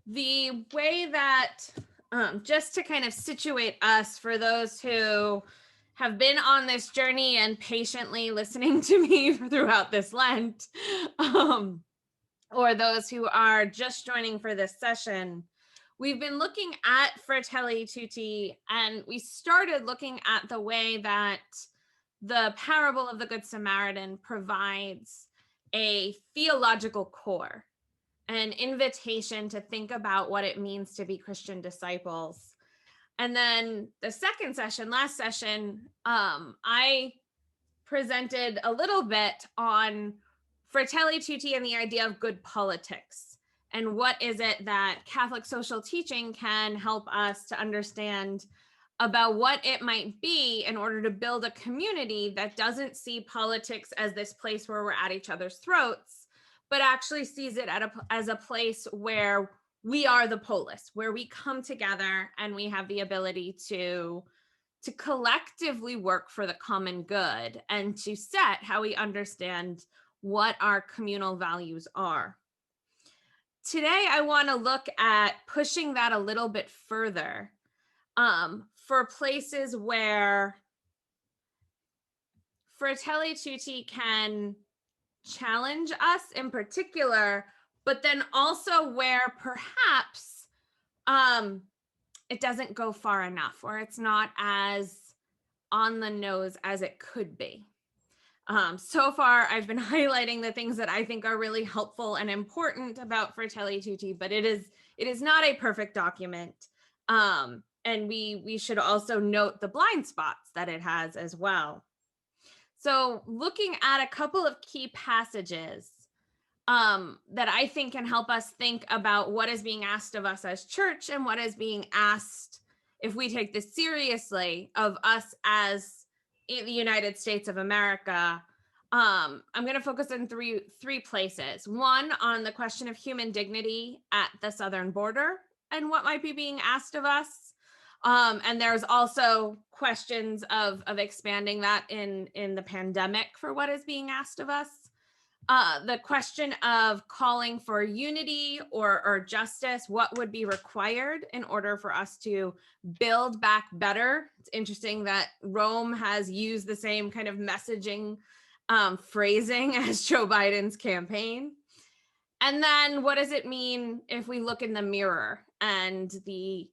The way that, just to kind of situate us for those who have been on this journey and patiently listening to me throughout this Lent, or those who are just joining for this session, we've been looking at Fratelli, Tutti, and we started looking at the way that the parable of the Good Samaritan provides a theological core, an invitation to think about what it means to be Christian disciples. And then the second session, last session, I presented a little bit on Fratelli, Tutti and the idea of good politics. And what is it that Catholic social teaching can help us to understand about what it might be in order to build a community that doesn't see politics as this place where we're at each other's throats, but actually sees it as a place where we are the polis, where we come together and we have the ability to collectively work for the common good and to set how we understand what our communal values are. Today, I want to look at pushing that a little bit further, for places where Fratelli Tutti can challenge us in particular, but then also where perhaps it doesn't go far enough, or it's not as on the nose as it could be. So far, I've been highlighting the things that I think are really helpful and important about Fratelli Tutti, but it is not a perfect document. And we should also note the blind spots that it has as well. So looking at a couple of key passages that I think can help us think about what is being asked of us as church and what is being asked, if we take this seriously, of us as in the United States of America. I'm going to focus on three places. One, on the question of human dignity at the southern border and what might be being asked of us. And there's also questions of expanding that in the pandemic for what is being asked of us. The question of calling for unity or justice, what would be required in order for us to build back better? It's interesting that Rome has used the same kind of messaging phrasing as Joe Biden's campaign. And then what does it mean if we look in the mirror and the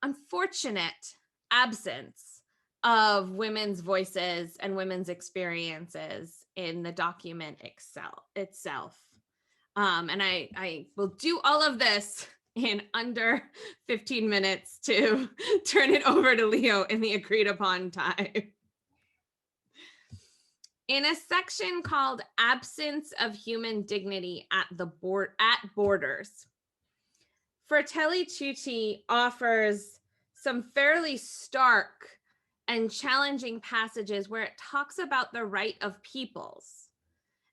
unfortunate absence of women's voices and women's experiences in the document itself. And I will do all of this in under 15 minutes to turn it over to Leo in the agreed upon time. In a section called Absence of Human Dignity at Borders, Fratelli Tutti offers some fairly stark and challenging passages where it talks about the right of peoples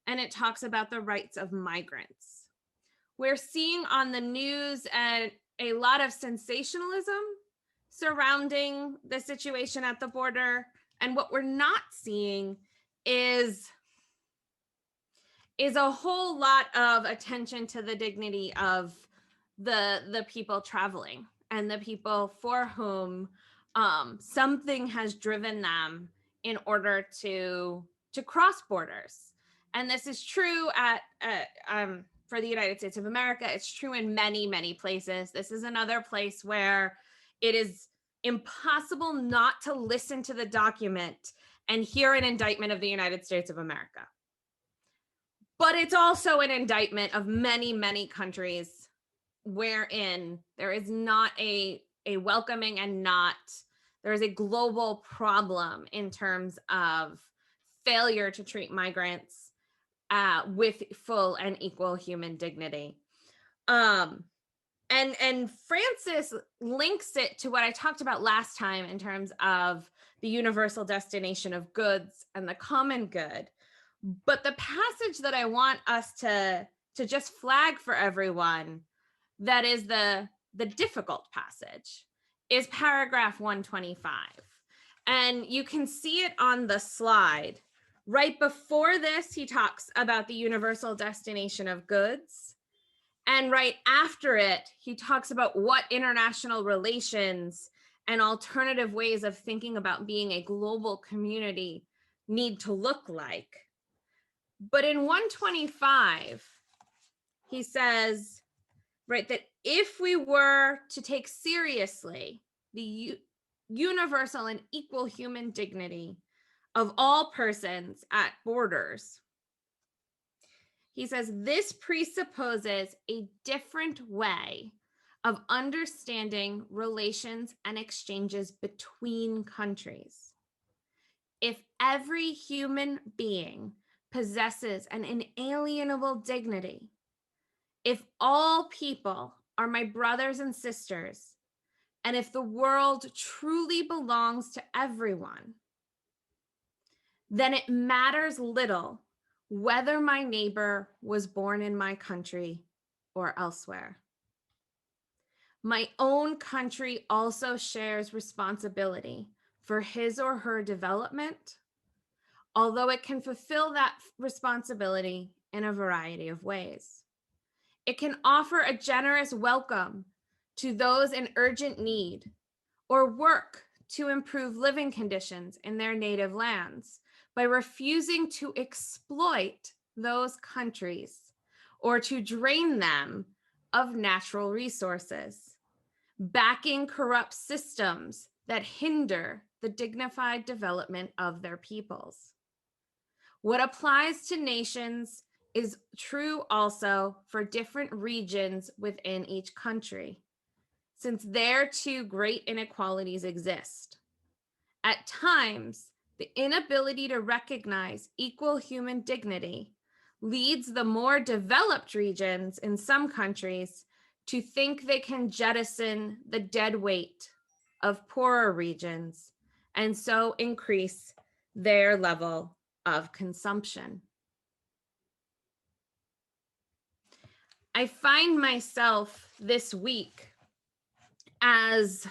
and it talks about the rights of migrants. We're seeing on the news a lot of sensationalism surrounding the situation at the border, and what we're not seeing is a whole lot of attention to the dignity of the people traveling and the people for whom something has driven them in order to cross borders. And this is true for the United States of America. It's true in many, many places. This is another place where it is impossible not to listen to the document and hear an indictment of the United States of America. But it's also an indictment of many, many countries wherein there is not a welcoming and there is a global problem in terms of failure to treat migrants with full and equal human dignity. And Francis links it to what I talked about last time in terms of the universal destination of goods and the common good. But the passage that I want us to just flag for everyone, that is the difficult passage, is paragraph 125. And you can see it on the slide. Right before this, he talks about the universal destination of goods. And right after it, he talks about what international relations and alternative ways of thinking about being a global community need to look like. But in 125, he says, right, that if we were to take seriously the universal and equal human dignity of all persons at borders, he says this presupposes a different way of understanding relations and exchanges between countries. If every human being possesses an inalienable dignity, if all people are my brothers and sisters, and if the world truly belongs to everyone, then it matters little whether my neighbor was born in my country or elsewhere. My own country also shares responsibility for his or her development, although it can fulfill that responsibility in a variety of ways. It can offer a generous welcome to those in urgent need, or work to improve living conditions in their native lands by refusing to exploit those countries or to drain them of natural resources, backing corrupt systems that hinder the dignified development of their peoples. What applies to nations is true also for different regions within each country, since there too great inequalities exist. At times, the inability to recognize equal human dignity leads the more developed regions in some countries to think they can jettison the dead weight of poorer regions and so increase their level of consumption. I find myself this week as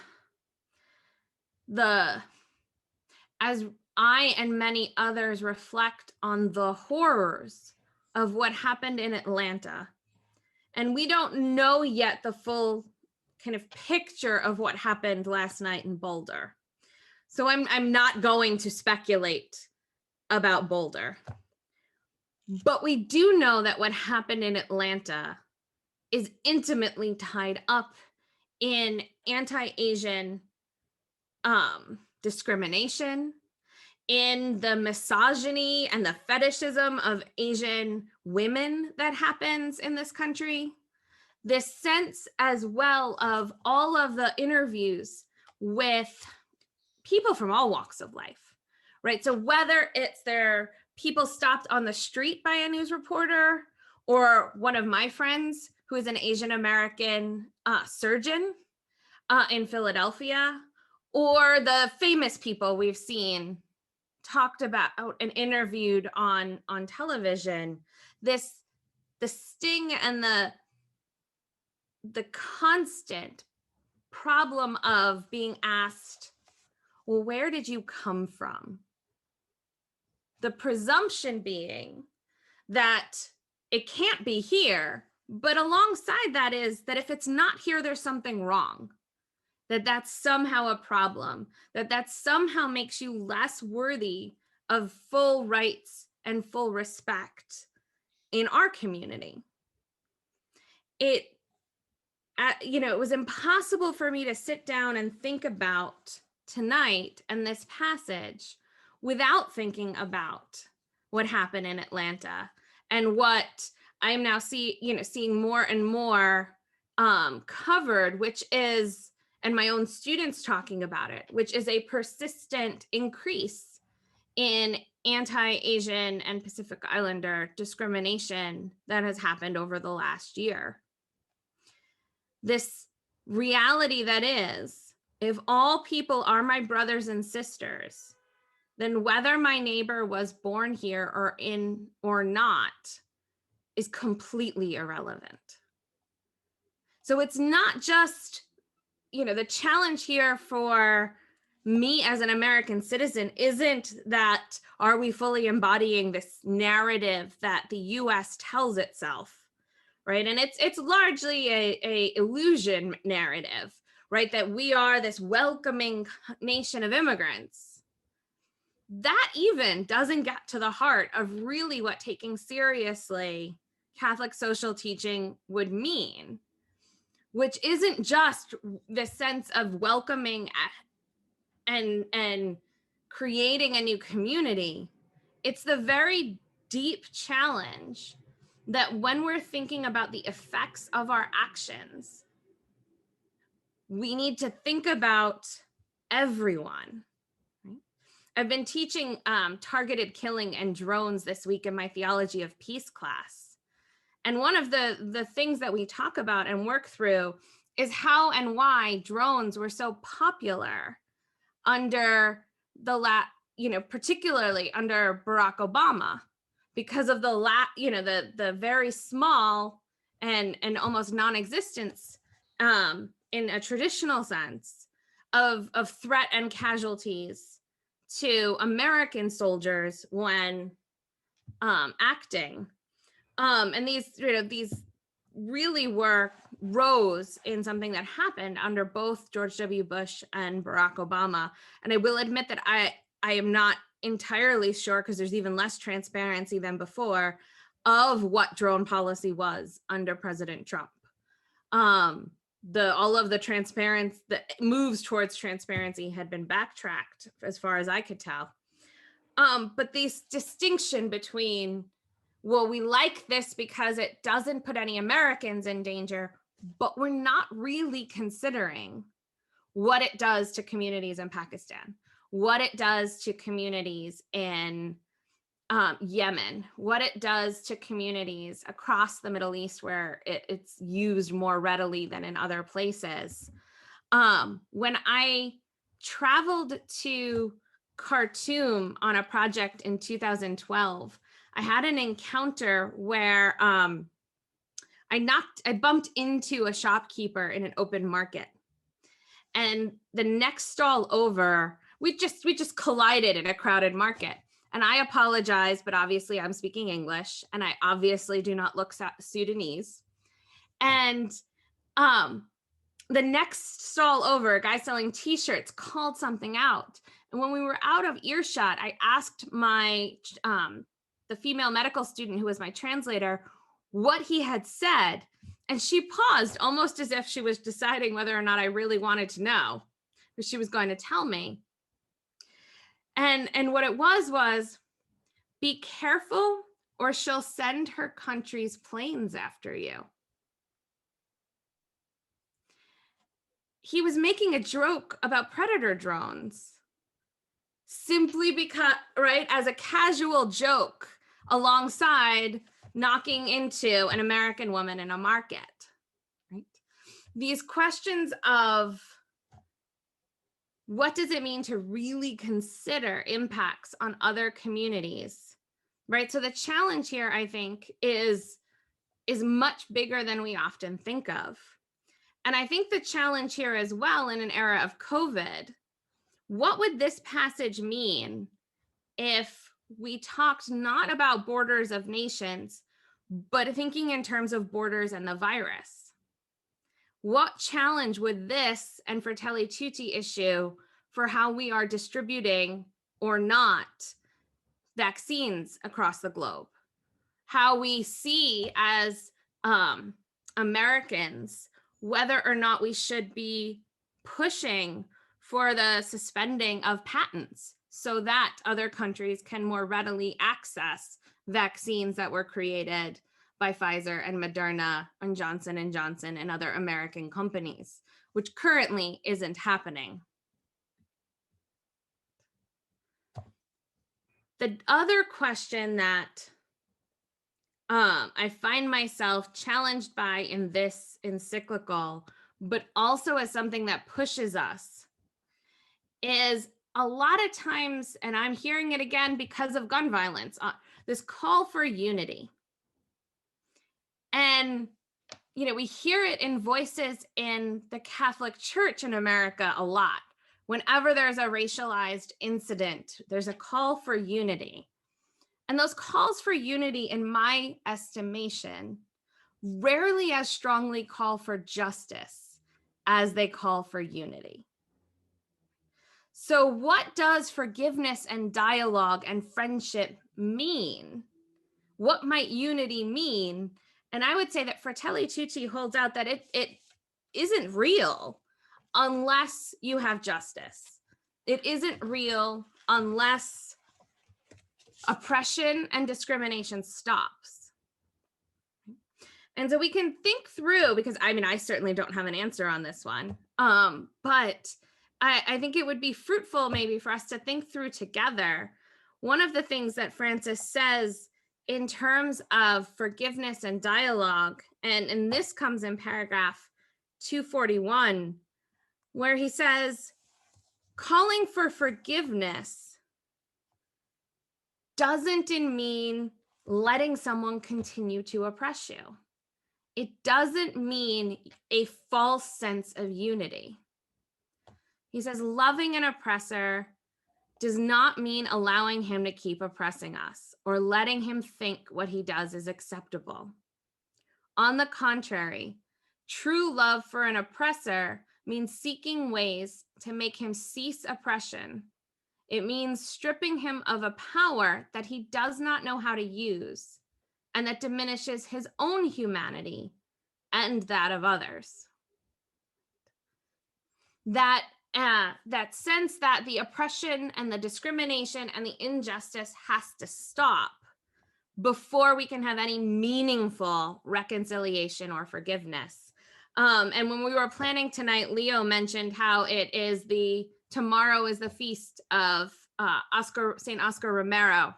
I and many others reflect on the horrors of what happened in Atlanta. And we don't know yet the full kind of picture of what happened last night in Boulder. So I'm not going to speculate about Boulder. But we do know that what happened in Atlanta is intimately tied up in anti-Asian discrimination, in the misogyny and the fetishism of Asian women that happens in this country. This sense as well of all of the interviews with people from all walks of life, right? So whether it's their people stopped on the street by a news reporter, or one of my friends who is an Asian American surgeon in Philadelphia, or the famous people we've seen talked about and interviewed on television, the sting and the constant problem of being asked, well, where did you come from? The presumption being that it can't be here, but alongside that is that if it's not here, there's something wrong. That's somehow a problem, that somehow makes you less worthy of full rights and full respect in our community. It was impossible for me to sit down and think about tonight and this passage without thinking about what happened in Atlanta and what I'm now seeing more and more covered, which is, and my own students talking about it, which is a persistent increase in anti-Asian and Pacific Islander discrimination that has happened over the last year. This reality that is, if all people are my brothers and sisters, then whether my neighbor was born here or not is completely irrelevant. So it's not just, the challenge here for me as an American citizen isn't that are we fully embodying this narrative that the US tells itself, right? And it's largely a illusion narrative, right? That we are this welcoming nation of immigrants. That even doesn't get to the heart of really what taking seriously Catholic social teaching would mean, which isn't just the sense of welcoming and creating a new community. It's the very deep challenge that when we're thinking about the effects of our actions, we need to think about everyone. Right? I've been teaching targeted killing and drones this week in my theology of peace class. And one of the things that we talk about and work through is how and why drones were so popular under particularly under Barack Obama, because of the very small and almost non-existence in a traditional sense of threat and casualties to American soldiers when acting. And these really rose in something that happened under both George W. Bush and Barack Obama. And I will admit that I am not entirely sure, because there's even less transparency than before, of what drone policy was under President Trump. All of the transparency, the moves towards transparency had been backtracked as far as I could tell. But this distinction between, well, we like this because it doesn't put any Americans in danger, but we're not really considering what it does to communities in Pakistan, what it does to communities in Yemen, what it does to communities across the Middle East where it's used more readily than in other places. When I traveled to Khartoum on a project in 2012, I had an encounter where I bumped into a shopkeeper in an open market. And the next stall over, we just collided in a crowded market. And I apologize, but obviously I'm speaking English, and I obviously do not look Sudanese. And the next stall over, a guy selling t-shirts called something out. And when we were out of earshot, I asked the female medical student who was my translator what he had said. And she paused almost as if she was deciding whether or not I really wanted to know, but she was going to tell me. And what it was, be careful or she'll send her country's planes after you. He was making a joke about predator drones simply because, right, as a casual joke alongside knocking into an American woman in a market, right? These questions of what does it mean to really consider impacts on other communities, right? So the challenge here, I think, is much bigger than we often think of. And I think the challenge here as well in an era of COVID, what would this passage mean if we talked not about borders of nations, but thinking in terms of borders and the virus? What challenge would this and Fratelli Tutti issue for how we are distributing or not vaccines across the globe? How we see as Americans whether or not we should be pushing for the suspending of patents so that other countries can more readily access vaccines that were created by Pfizer and Moderna and Johnson & Johnson and other American companies, which currently isn't happening. The other question that I find myself challenged by in this encyclical, but also as something that pushes us, is a lot of times, and I'm hearing it again because of gun violence, this call for unity. And, we hear it in voices in the Catholic Church in America a lot. Whenever there's a racialized incident, there's a call for unity. And those calls for unity, in my estimation, rarely as strongly call for justice as they call for unity. So what does forgiveness and dialogue and friendship mean? What might unity mean? And I would say that Fratelli Tutti holds out that it isn't real unless you have justice. It isn't real unless oppression and discrimination stops. And so we can think through, because I mean, I certainly don't have an answer on this one, but I think it would be fruitful maybe for us to think through together. One of the things that Francis says in terms of forgiveness and dialogue, and this comes in paragraph 241, where he says, calling for forgiveness doesn't mean letting someone continue to oppress you. It doesn't mean a false sense of unity. He says, loving an oppressor does not mean allowing him to keep oppressing us or letting him think what he does is acceptable. On the contrary, true love for an oppressor means seeking ways to make him cease oppression. It means stripping him of a power that he does not know how to use and that diminishes his own humanity and that of others. That sense that the oppression and the discrimination and the injustice has to stop before we can have any meaningful reconciliation or forgiveness. And when we were planning tonight, Leo mentioned how tomorrow is the feast of St. Oscar Romero.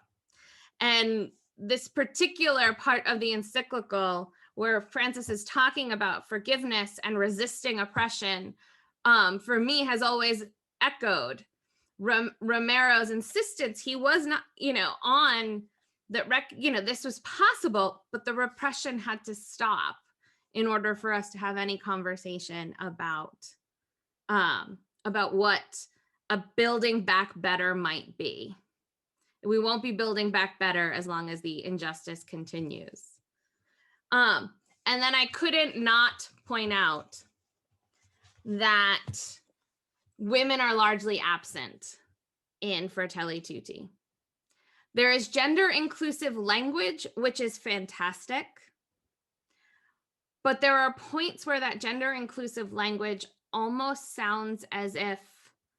And this particular part of the encyclical where Francis is talking about forgiveness and resisting oppression, for me has always echoed Romero's insistence. He was not, on that, this was possible, but the repression had to stop in order for us to have any conversation about what a building back better might be. We won't be building back better as long as the injustice continues. And then I couldn't not point out that women are largely absent in Fratelli Tutti. There is gender inclusive language, which is fantastic. But there are points where that gender inclusive language almost sounds as if,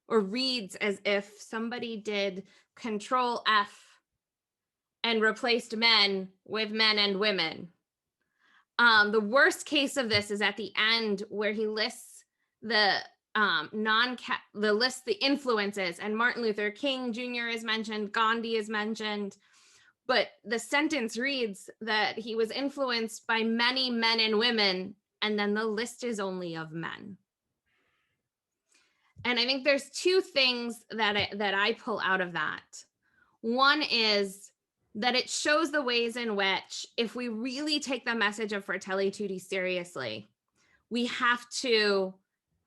or reads as if somebody did Control F and replaced men with men and women. The worst case of this is at the end where he lists the influences, and Martin Luther King Jr. is mentioned, Gandhi is mentioned, but the sentence reads that he was influenced by many men and women, and then the list is only of men. And I think there's two things that I pull out of that. One is that it shows the ways in which, if we really take the message of Fratelli Tutti seriously, we have to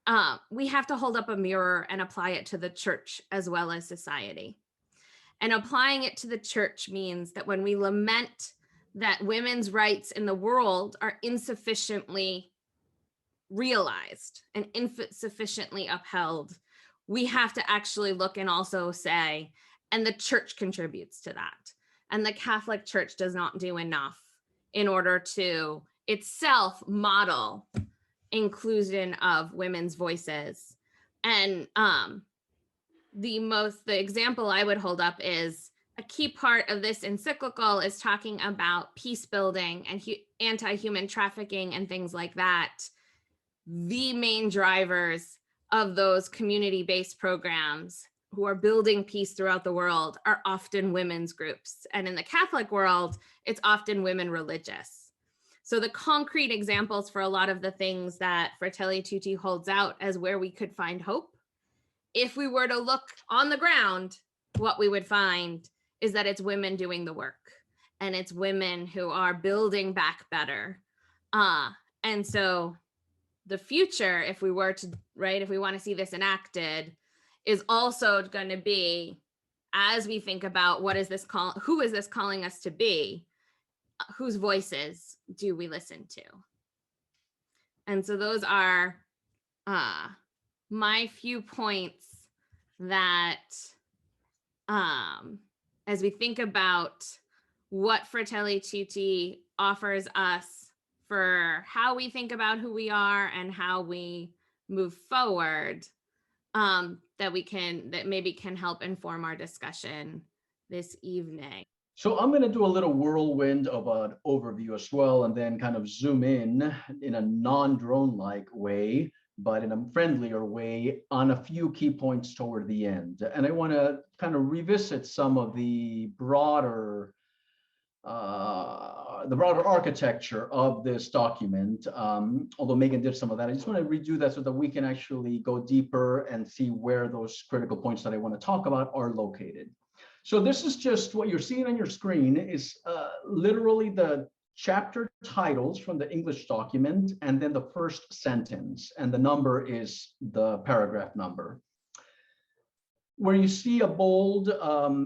hold up a mirror and apply it to the church as well as society. And applying it to the church means that when we lament that women's rights in the world are insufficiently realized and insufficiently upheld, we have to actually look and also say, and the church contributes to that. And the Catholic Church does not do enough in order to itself model inclusion of women's voices. And the example I would hold up is a key part of this encyclical is talking about peace building and anti-human trafficking and things like that. The main drivers of those community-based programs who are building peace throughout the world are often women's groups. And in the Catholic world, it's often women religious. So the concrete examples for a lot of the things that Fratelli Tutti holds out as where we could find hope, if we were to look on the ground, what we would find is that it's women doing the work, and it's women who are building back better. And so the future, if we want to see this enacted, is also going to be, as we think about who is this calling us to be, whose voices do we listen to? And so those are my few points that as we think about what Fratelli Tutti offers us for how we think about who we are and how we move forward, that maybe can help inform our discussion this evening. So I'm going to do a little whirlwind of an overview as well, and then kind of zoom in a non-drone-like way, but in a friendlier way on a few key points toward the end. And I want to kind of revisit some of the broader architecture of this document. Although Meghan did some of that, I just want to redo that so that we can actually go deeper and see where those critical points that I want to talk about are located. So this is just what you're seeing on your screen is literally the chapter titles from the English document, and then the first sentence, and the number is the paragraph number. Where you see a bold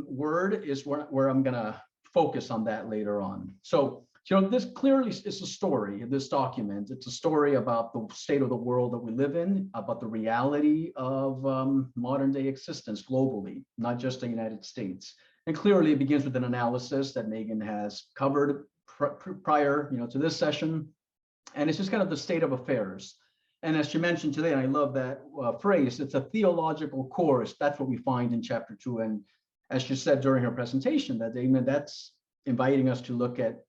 word is where I'm going to focus on that later on. So, this clearly is a story in this document. It's a story about the state of the world that we live in, about the reality of modern day existence globally, not just the United States. And clearly it begins with an analysis that Meghan has covered prior, to this session. And it's just kind of the state of affairs. And as she mentioned today, and I love that phrase, it's a theological course. That's what we find in chapter 2. And as she said during her presentation, that's inviting us to look at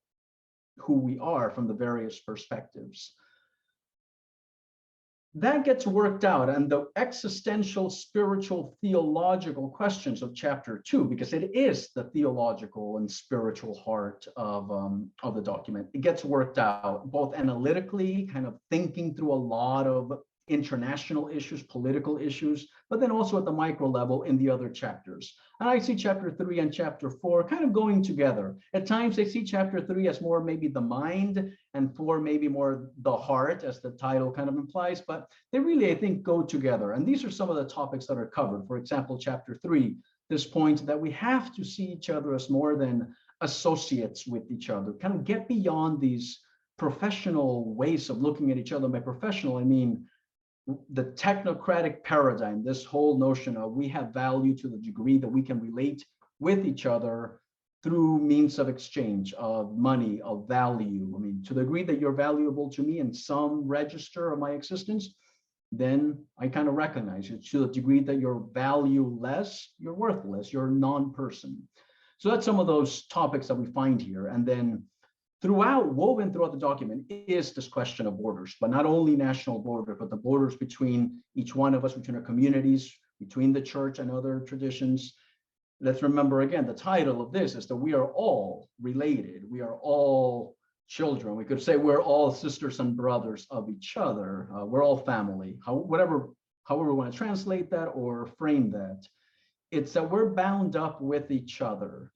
who we are from the various perspectives. That gets worked out, and the existential, spiritual, theological questions of chapter 2, because it is the theological and spiritual heart of the document. It gets worked out both analytically, kind of thinking through a lot of international issues, political issues, but then also at the micro level in the other chapters. And I see chapter 3 and chapter 4 kind of going together. At times I see chapter 3 as more maybe the mind, and 4 maybe more the heart, as the title kind of implies, but they really, I think, go together. And these are some of the topics that are covered. For example, chapter 3, this point that we have to see each other as more than associates with each other, kind of get beyond these professional ways of looking at each other. By professional, I mean the technocratic paradigm, this whole notion of we have value to the degree that we can relate with each other through means of exchange, of money, of value. I mean, to the degree that you're valuable to me in some register of my existence, then I kind of recognize it. To the degree that you're valueless, you're worthless, you're a non-person. So that's some of those topics that we find here. And then woven throughout the document is this question of borders, but not only national borders, but the borders between each one of us, between our communities, between the church and other traditions. Let's remember again, the title of this is that we are all related. We are all children. We could say we're all sisters and brothers of each other. We're all family, however we want to translate that or frame that. It's that we're bound up with each other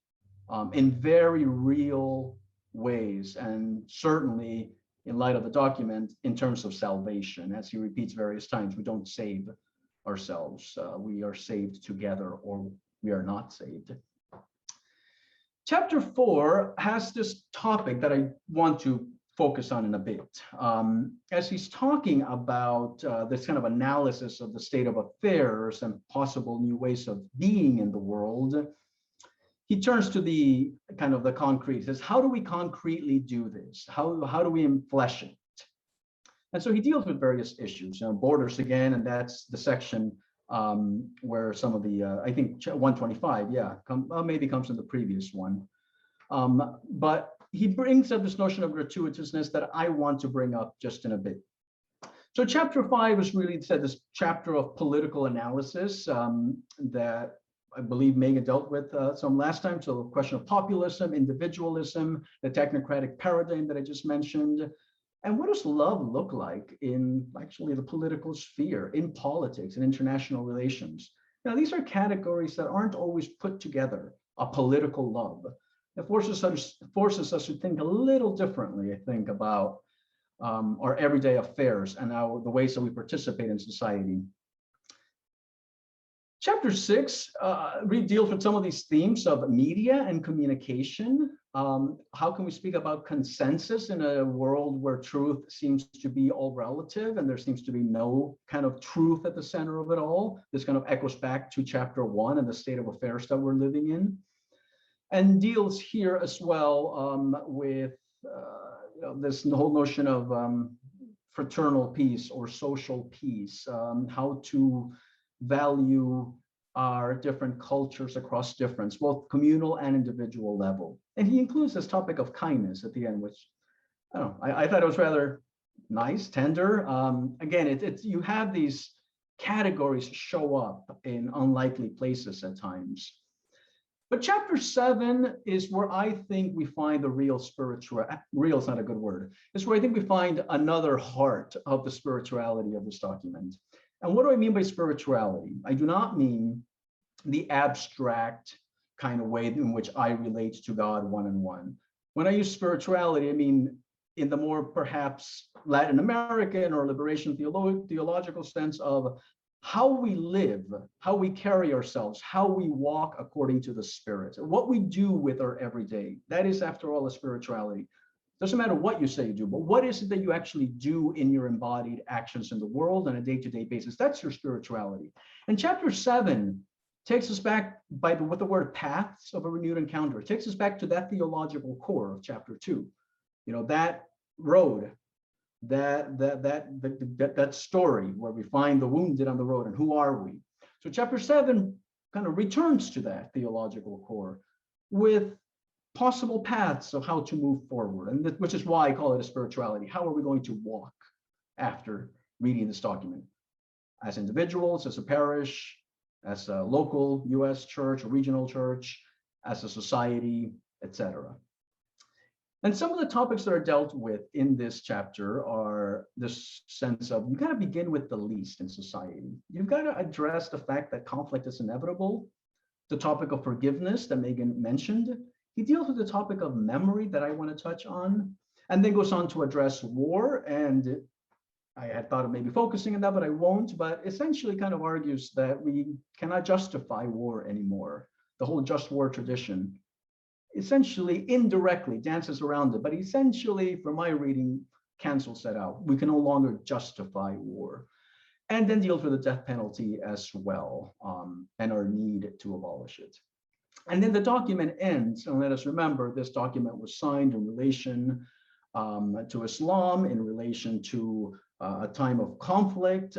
in very real ways, and certainly in light of the document in terms of salvation. As he repeats various times, we don't save ourselves. We are saved together, or we are not saved. Chapter 4 has this topic that I want to focus on in a bit. As he's talking about this kind of analysis of the state of affairs and possible new ways of being in the world, he turns to the kind of the concrete. He says, how do we concretely do this? How do we flesh it? And so he deals with various issues, borders again, and that's the section where some of the, I think 125, maybe comes in the previous one. But he brings up this notion of gratuitousness that I want to bring up just in a bit. So chapter 5 is really said this chapter of political analysis that I believe Meghan dealt with some last time. So the question of populism, individualism, the technocratic paradigm that I just mentioned. And what does love look like in actually the political sphere, in politics and international relations? Now, these are categories that aren't always put together, a political love. It forces us to think a little differently, I think, about our everyday affairs and the ways that we participate in society. Chapter 6 deals with some of these themes of media and communication. How can we speak about consensus in a world where truth seems to be all relative and there seems to be no kind of truth at the center of it all? This kind of echoes back to chapter 1 and the state of affairs that we're living in, and deals here as well with this whole notion of fraternal peace or social peace, how to value our different cultures across difference, both communal and individual level. And he includes this topic of kindness at the end, which I don't know, I thought it was rather nice, tender. Again, you have these categories show up in unlikely places at times. But chapter 7 is where I think we find the real real is not a good word. It's where I think we find another heart of the spirituality of this document. And what do I mean by spirituality? I do not mean the abstract kind of way in which I relate to God one-on-one. When I use spirituality, I mean in the more perhaps Latin American or liberation theological sense of how we live, how we carry ourselves, how we walk according to the Spirit, what we do with our everyday. That is, after all, a spirituality. Doesn't matter what you say you do, but what is it that you actually do in your embodied actions in the world on a day-to-day basis? That's your spirituality. And chapter 7 takes us back with the word paths of a renewed encounter. It takes us back to that theological core of chapter 2. You know, that road, that story where we find the wounded on the road and who are we. So chapter 7 kind of returns to that theological core with possible paths of how to move forward, and which is why I call it a spirituality. How are we going to walk after reading this document? As individuals, as a parish, as a local U.S. church, a regional church, as a society, etc. And some of the topics that are dealt with in this chapter are this sense of, you got to begin with the least in society. You've got to address the fact that conflict is inevitable. The topic of forgiveness that Meghan mentioned. He deals with the topic of memory that I want to touch on, and then goes on to address war. And I had thought of maybe focusing on that, but I won't. But essentially kind of argues that we cannot justify war anymore. The whole just war tradition essentially indirectly dances around it, but essentially, from my reading, cancels that out. We can no longer justify war. And then deals with the death penalty as well, and our need to abolish it. And then the document ends, and let us remember, this document was signed in relation to Islam, in relation to a time of conflict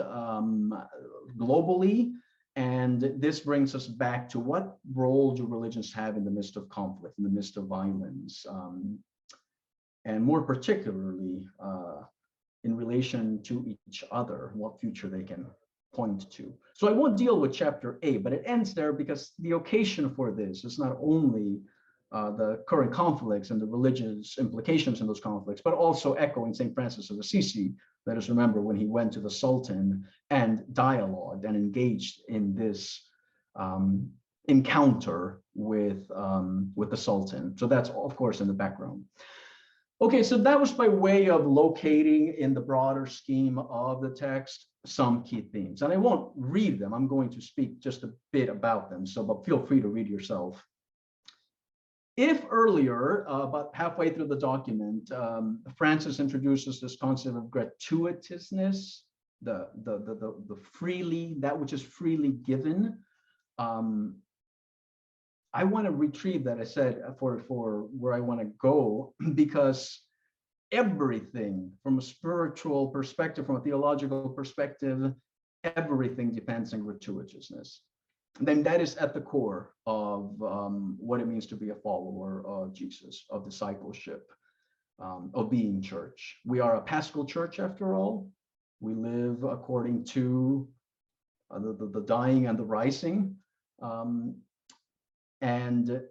globally. And this brings us back to what role do religions have in the midst of conflict, in the midst of violence, and more particularly in relation to each other, what future they can point to. So I won't deal with chapter 8, but it ends there because the occasion for this is not only the current conflicts and the religious implications in those conflicts, but also echoing St. Francis of Assisi. Let us remember when he went to the Sultan and dialogued and engaged in this encounter with the Sultan. So that's, of course, in the background. Okay, so that was by way of locating in the broader scheme of the text some key themes. And I won't read them. I'm going to speak just a bit about them. So, but feel free to read yourself. If earlier, about halfway through the document, Francis introduces this concept of gratuitousness, the freely, that which is freely given. I want to retrieve that, I said, for where I want to go, because everything from a spiritual perspective, from a theological perspective, everything depends on gratuitousness. Then that is at the core of what it means to be a follower of Jesus, of discipleship, of being church. We are a Paschal church, after all. We live according to the dying and the rising. And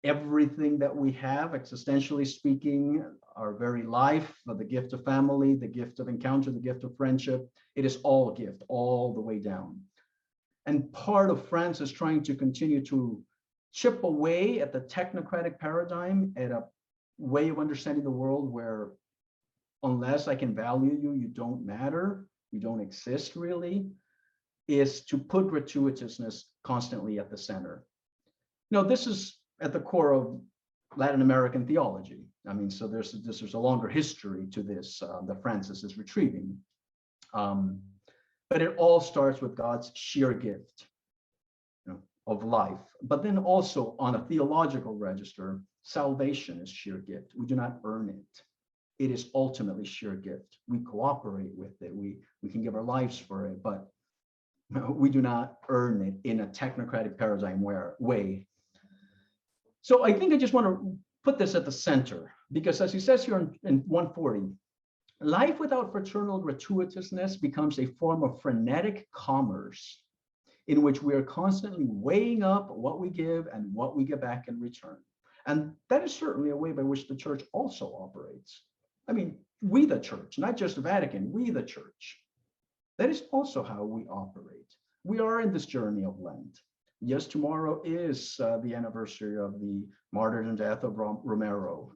everything that we have, existentially speaking, our very life, the gift of family, the gift of encounter, the gift of friendship, it is all a gift, all the way down. And part of Francis trying to continue to chip away at the technocratic paradigm, at a way of understanding the world where unless I can value you, you don't matter, you don't exist really, is to put gratuitousness constantly at the center. Now, this is at the core of Latin American theology. I mean, so there's a longer history to this that Francis is retrieving. But it all starts with God's sheer gift, of life. But then also on a theological register, salvation is sheer gift. We do not earn it. It is ultimately sheer gift. We cooperate with it. We can give our lives for it, but we do not earn it in a technocratic paradigm way. So I think I just want to put this at the center, because as he says here in 140, life without fraternal gratuitousness becomes a form of frenetic commerce in which we are constantly weighing up what we give and what we get back in return. And that is certainly a way by which the church also operates. I mean, we the church, not just the Vatican, we the church. That is also how we operate. We are in this journey of Lent. Yes, tomorrow is the anniversary of the martyrdom death of Romero.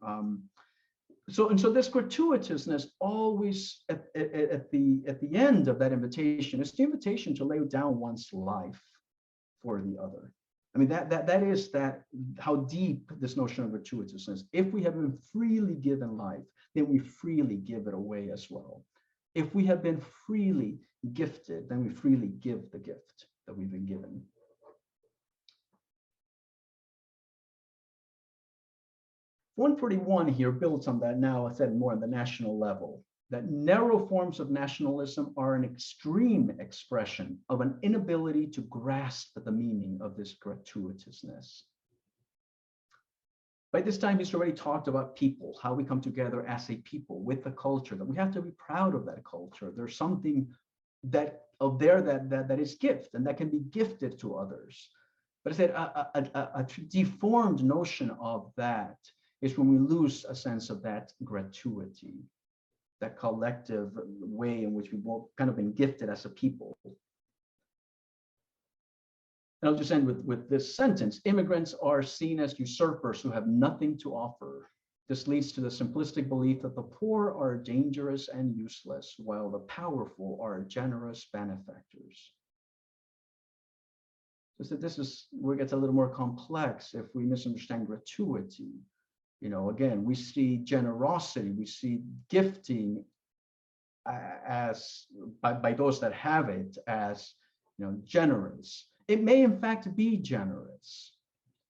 So this gratuitousness always at the end of that invitation is the invitation to lay down one's life for the other. I mean, that is how deep this notion of gratuitousness. If we have been freely given life, then we freely give it away as well. If we have been freely gifted, then we freely give the gift that we've been given. "141 here builds on that now, I said more on the national level, that narrow forms of nationalism are an extreme expression of an inability to grasp the meaning of this gratuitousness. By this time, he's already talked about people, how we come together as a people with the culture, that we have to be proud of that culture. There's something that is gift and that can be gifted to others. But I said a deformed notion of that is when we lose a sense of that gratuity, that collective way in which we've kind of been gifted as a people. And I'll just end with this sentence: immigrants are seen as usurpers who have nothing to offer. This leads to the simplistic belief that the poor are dangerous and useless, while the powerful are generous benefactors. So this is where it gets a little more complex if we misunderstand gratuity. Again, we see generosity, we see gifting as by those that have it as generous. It may in fact be generous,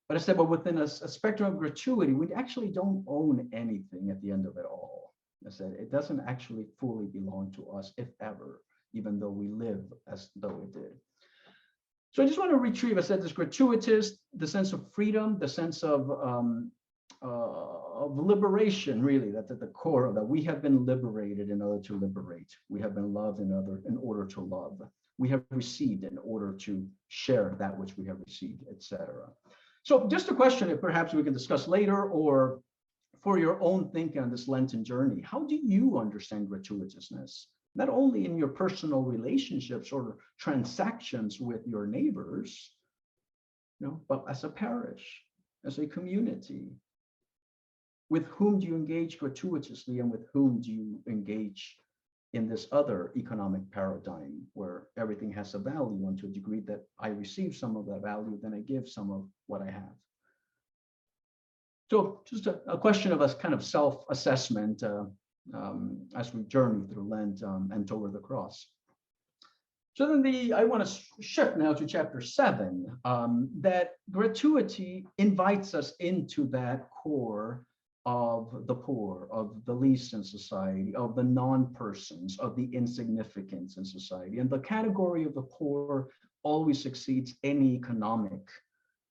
but I said, but within a spectrum of gratuity, we actually don't own anything at the end of it all. I said it doesn't actually fully belong to us, if ever, even though we live as though it did. So I just want to retrieve, I said, this gratuitous, the sense of freedom, the sense of liberation, really, that's at the core of that. We have been liberated in order to liberate. We have been loved in order to love. We have received in order to share that which we have received, etc. So just a question that perhaps we can discuss later, or for your own thinking on this Lenten journey. How do you understand gratuitousness? Not only in your personal relationships or transactions with your neighbors, but as a parish, as a community. With whom do you engage gratuitously, and with whom do you engage in this other economic paradigm where everything has a value, and to a degree that I receive some of that value, then I give some of what I have. So just a question of us kind of self-assessment as we journey through Lent and toward the cross. So then I want to shift now to chapter 7, that gratuity invites us into that core of the poor, of the least in society, of the non-persons, of the insignificants in society. And the category of the poor always exceeds any economic,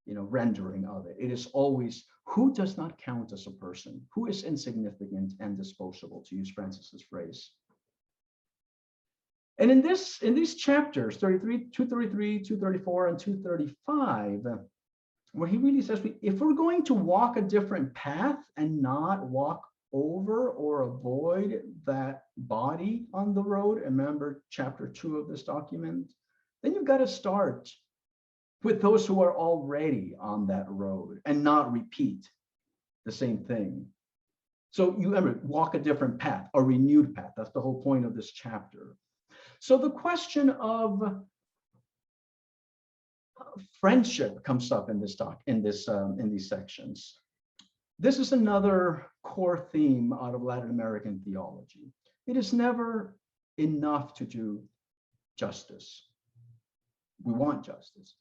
rendering of it. It is always who does not count as a person, who is insignificant and disposable, to use Francis's phrase. And in these chapters, 33, 233, 234, and 235, where he really says, if we're going to walk a different path and not walk over or avoid that body on the road, remember chapter 2 of this document, then you've got to start with those who are already on that road and not repeat the same thing. So you remember, walk a different path, a renewed path. That's the whole point of this chapter. So the question of friendship comes up in these sections. This is another core theme out of Latin American theology. It is never enough to do justice. We want justice.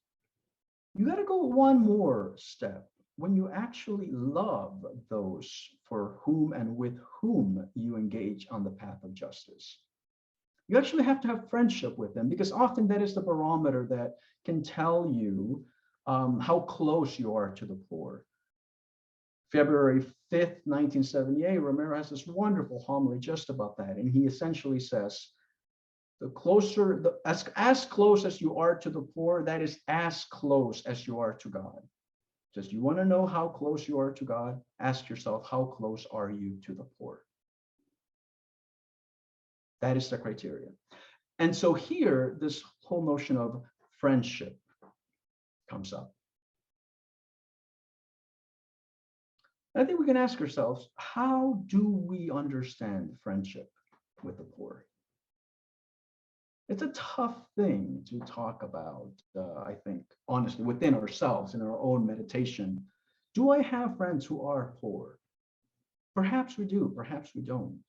You got to go one more step. When you actually love those for whom and with whom you engage on the path of justice, you actually have to have friendship with them, because often that is the barometer that can tell you how close you are to the poor. February 5th, 1978, Romero has this wonderful homily just about that. And he essentially says, the closer, as close as you are to the poor, that is as close as you are to God. Just, you want to know how close you are to God? Ask yourself, how close are you to the poor? That is the criteria. And so here, this whole notion of friendship comes up. I think we can ask ourselves, how do we understand friendship with the poor? It's a tough thing to talk about, I think, honestly, within ourselves, in our own meditation. Do I have friends who are poor? Perhaps we do, perhaps we don't.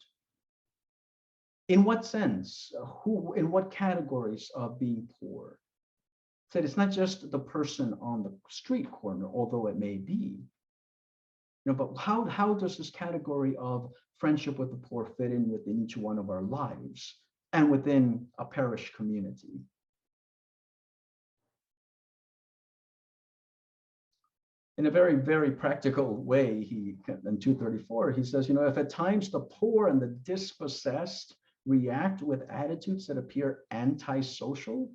In what sense? Who, in what categories of being poor? So it's not just the person on the street corner, although it may be. But how does this category of friendship with the poor fit in within each one of our lives and within a parish community? In a very, very practical way, in 234, he says, if at times the poor and the dispossessed react with attitudes that appear antisocial,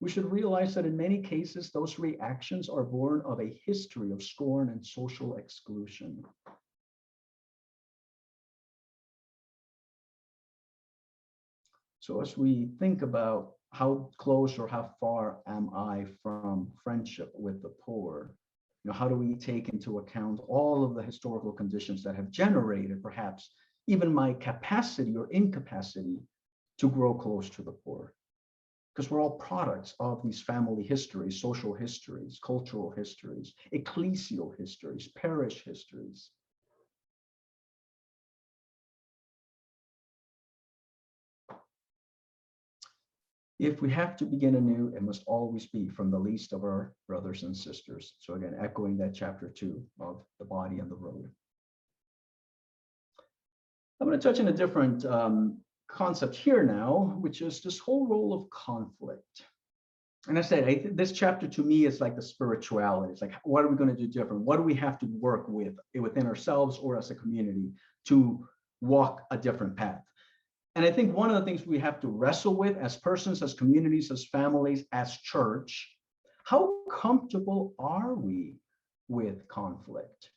we should realize that in many cases, those reactions are born of a history of scorn and social exclusion. So as we think about how close or how far am I from friendship with the poor, how do we take into account all of the historical conditions that have generated perhaps even my capacity or incapacity to grow close to the poor? Because we're all products of these family histories, social histories, cultural histories, ecclesial histories, parish histories. If we have to begin anew, it must always be from the least of our brothers and sisters. So again, echoing that chapter 2 of the body and the road. I'm going to touch on a different concept here now, which is this whole role of conflict. And I said, this chapter to me is like the spirituality. It's like, what are we going to do different? What do we have to work with within ourselves or as a community to walk a different path? And I think one of the things we have to wrestle with as persons, as communities, as families, as church, how comfortable are we with conflict?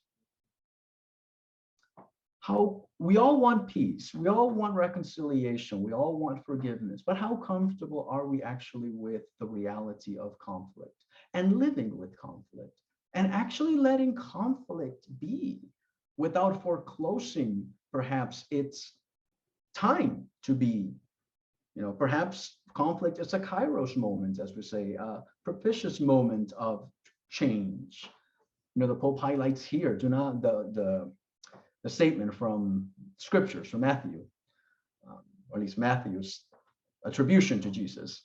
How we all want peace, we all want reconciliation, we all want forgiveness, but how comfortable are we actually with the reality of conflict and living with conflict and actually letting conflict be without foreclosing perhaps its time to be? Perhaps conflict is a kairos moment, as we say, a propitious moment of change. The Pope highlights here, do not the statement from scriptures, from Matthew, or at least Matthew's attribution to Jesus.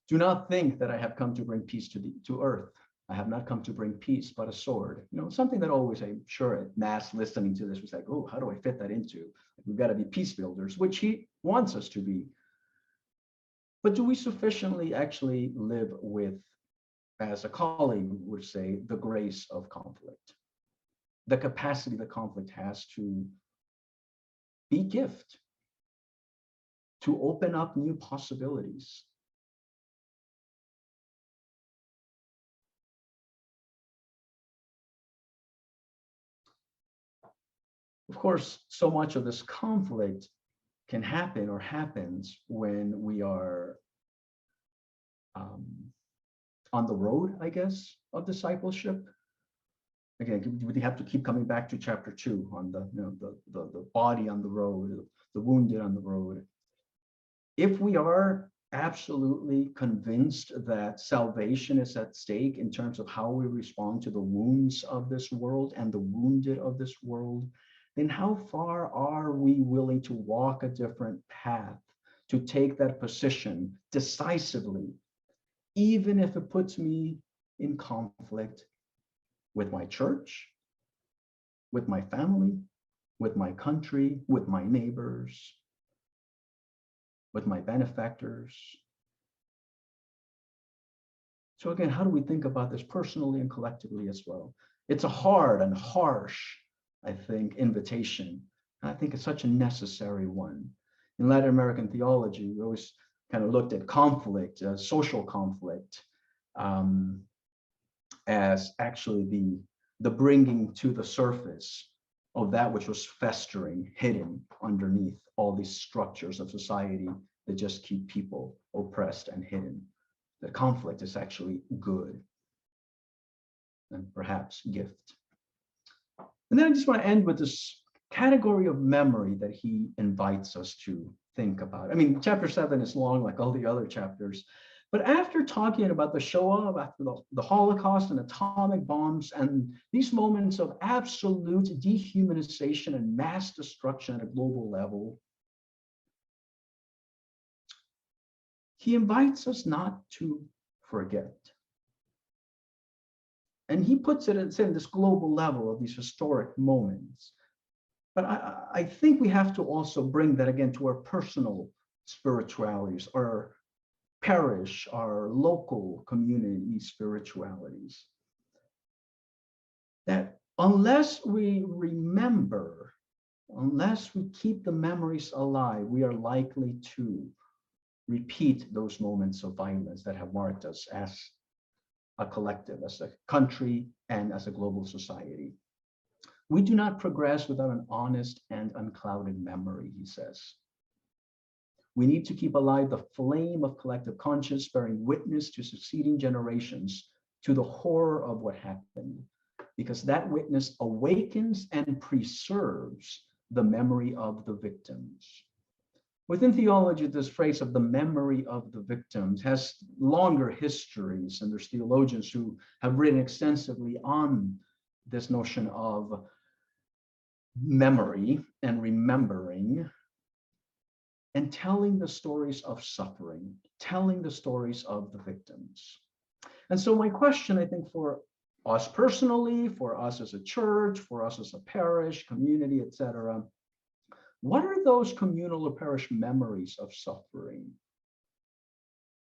Do not think that I have come to bring peace to earth. I have not come to bring peace, but a sword. Something that always, I'm sure at Mass listening to this was like, oh, how do I fit that into? We've got to be peace builders, which he wants us to be. But do we sufficiently actually live with, as a colleague would say, the grace of conflict? The capacity the conflict has to be gift, to open up new possibilities. Of course, so much of this conflict can happen or happens when we are on the road, I guess, of discipleship. Again, we have to keep coming back to chapter 2 on the body on the road, the wounded on the road. If we are absolutely convinced that salvation is at stake in terms of how we respond to the wounds of this world and the wounded of this world, then how far are we willing to walk a different path, to take that position decisively, even if it puts me in conflict with my church, with my family, with my country, with my neighbors, with my benefactors. So again, how do we think about this personally and collectively as well? It's a hard and harsh, I think, invitation. And I think it's such a necessary one. In Latin American theology, we always kind of looked at conflict, social conflict, as actually the bringing to the surface of that which was festering, hidden underneath all these structures of society that just keep people oppressed and hidden. The conflict is actually good and perhaps gift. And then I just want to end with this category of memory that he invites us to think about. I mean, chapter 7 is long like all the other chapters, but after talking about the Shoah, after the Holocaust and atomic bombs, and these moments of absolute dehumanization and mass destruction at a global level, he invites us not to forget. And he puts it at this global level of these historic moments. But I think we have to also bring that again to our personal spiritualities, our parish, our local community spiritualities. That unless we remember, unless we keep the memories alive, we are likely to repeat those moments of violence that have marked us as a collective, as a country, and as a global society. We do not progress without an honest and unclouded memory, he says. We need to keep alive the flame of collective conscience, bearing witness to succeeding generations to the horror of what happened, because that witness awakens and preserves the memory of the victims. Within theology, this phrase of the memory of the victims has longer histories, and there's theologians who have written extensively on this notion of memory and remembering and telling the stories of suffering, telling the stories of the victims. And so my question, I think, for us personally, for us as a church, for us as a parish, community, etc., what are those communal or parish memories of suffering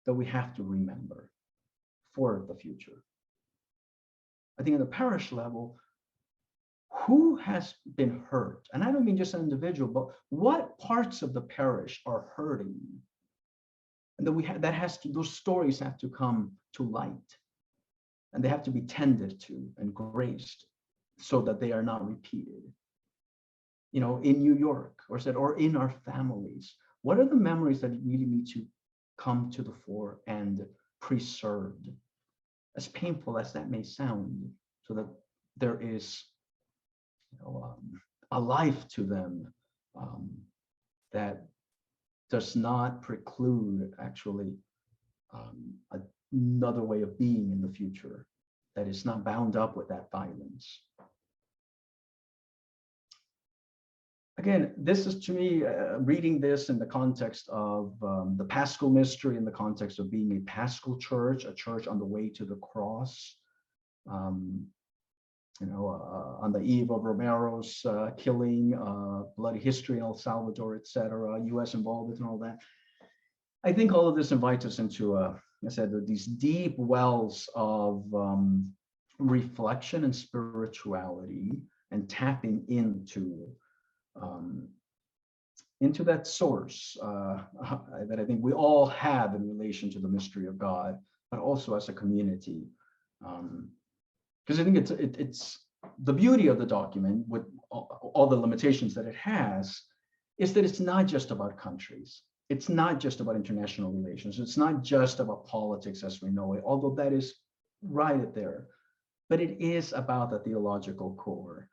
that we have to remember for the future? I think at the parish level, who has been hurt? And I don't mean just an individual, but what parts of the parish are hurting? And those stories have to come to light, and they have to be tended to and graced so that they are not repeated. You know, in New York, or in our families, what are the memories that really need to come to the fore and preserved, as painful as that may sound, so that there is a life to them that does not preclude actually another way of being in the future that is not bound up with that violence. Again, this is to me, reading this in the context of the Paschal mystery, in the context of being a Paschal church, a church on the way to the cross, on the eve of Romero's killing, bloody history in El Salvador, etc., U.S. involvement and all that. I think all of this invites us into, I said, these deep wells of reflection and spirituality, and tapping into that source that I think we all have in relation to the mystery of God, but also as a community. Because I think it's the beauty of the document, with all the limitations that it has, is that it's not just about countries. It's not just about international relations. It's not just about politics as we know it, although that is right there. But it is about the theological core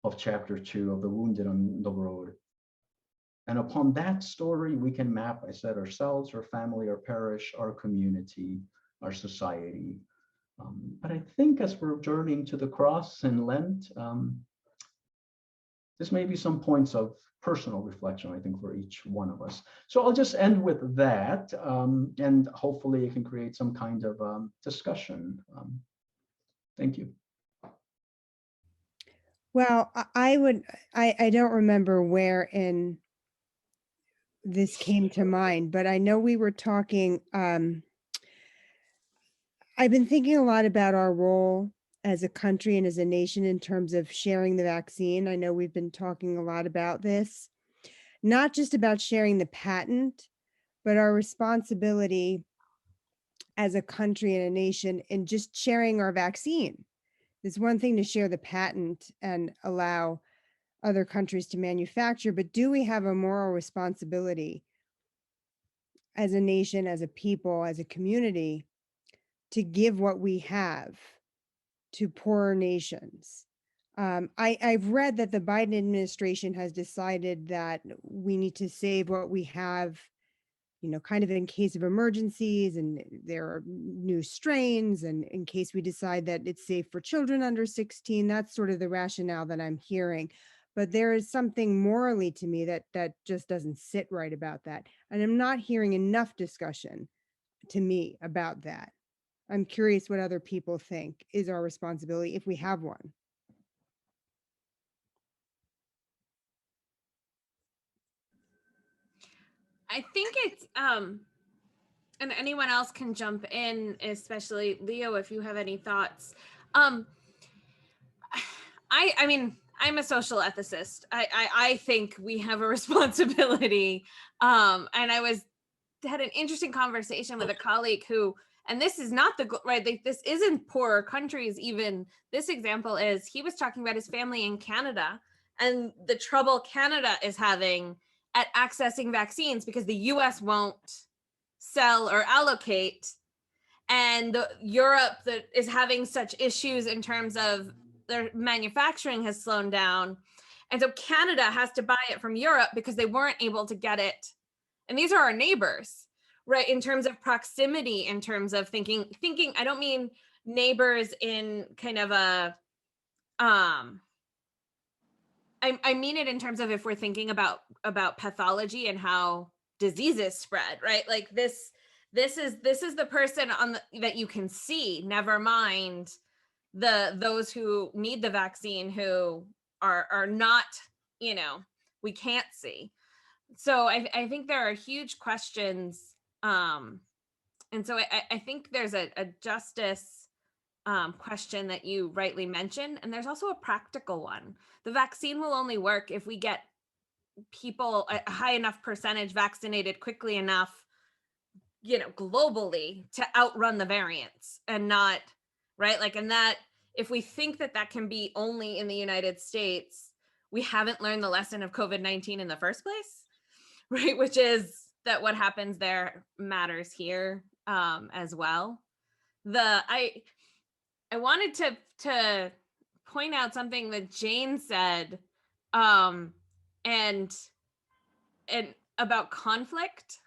of chapter 2 of the wounded on the road. And upon that story, we can map, I said, ourselves, our family, our parish, our community, our society. But I think as we're journeying to the cross in Lent, this may be some points of personal reflection, I think, for each one of us. So I'll just end with that, and hopefully it can create some kind of discussion. Thank you. Well, I don't remember where in this came to mind, but I know we were talking, I've been thinking a lot about our role as a country and as a nation in terms of sharing the vaccine. I know we've been talking a lot about this, not just about sharing the patent, but our responsibility as a country and a nation in just sharing our vaccine. It's one thing to share the patent and allow other countries to manufacture, but do we have a moral responsibility as a nation, as a people, as a community to give what we have to poorer nations? I've read that the Biden administration has decided that we need to save what we have, kind of in case of emergencies, and there are new strains, and in case we decide that it's safe for children under 16. That's sort of the rationale that I'm hearing. But there is something morally to me that just doesn't sit right about that. And I'm not hearing enough discussion to me about that. I'm curious what other people think is our responsibility if we have one. I think it's and anyone else can jump in, especially Leo, if you have any thoughts. I mean, I'm a social ethicist. I think we have a responsibility. And I had an interesting conversation with a colleague who, and this is not the right, like, this isn't poorer countries even. This example is, he was talking about his family in Canada and the trouble Canada is having at accessing vaccines because the US won't sell or allocate, and Europe that is having such issues in terms of their manufacturing has slowed down, and so Canada has to buy it from Europe because they weren't able to get it. And these are our neighbors, right? In terms of proximity, in terms of thinking, I don't mean neighbors in kind of a I mean it in terms of if we're thinking about pathology and how diseases spread, right? Like this is the person that you can see, never mind those who need the vaccine, who are not, we can't see. So I think there are huge questions, and so I think there's a justice question that you rightly mentioned, and there's also a practical one. The vaccine will only work if we get people, a high enough percentage, vaccinated quickly enough, globally, to outrun the variants, and not, right? Like, and that, if we think that can be only in the United States, we haven't learned the lesson of COVID-19 in the first place, right? Which is that what happens there matters here, as well. I wanted to point out something that Jane said, and about conflict,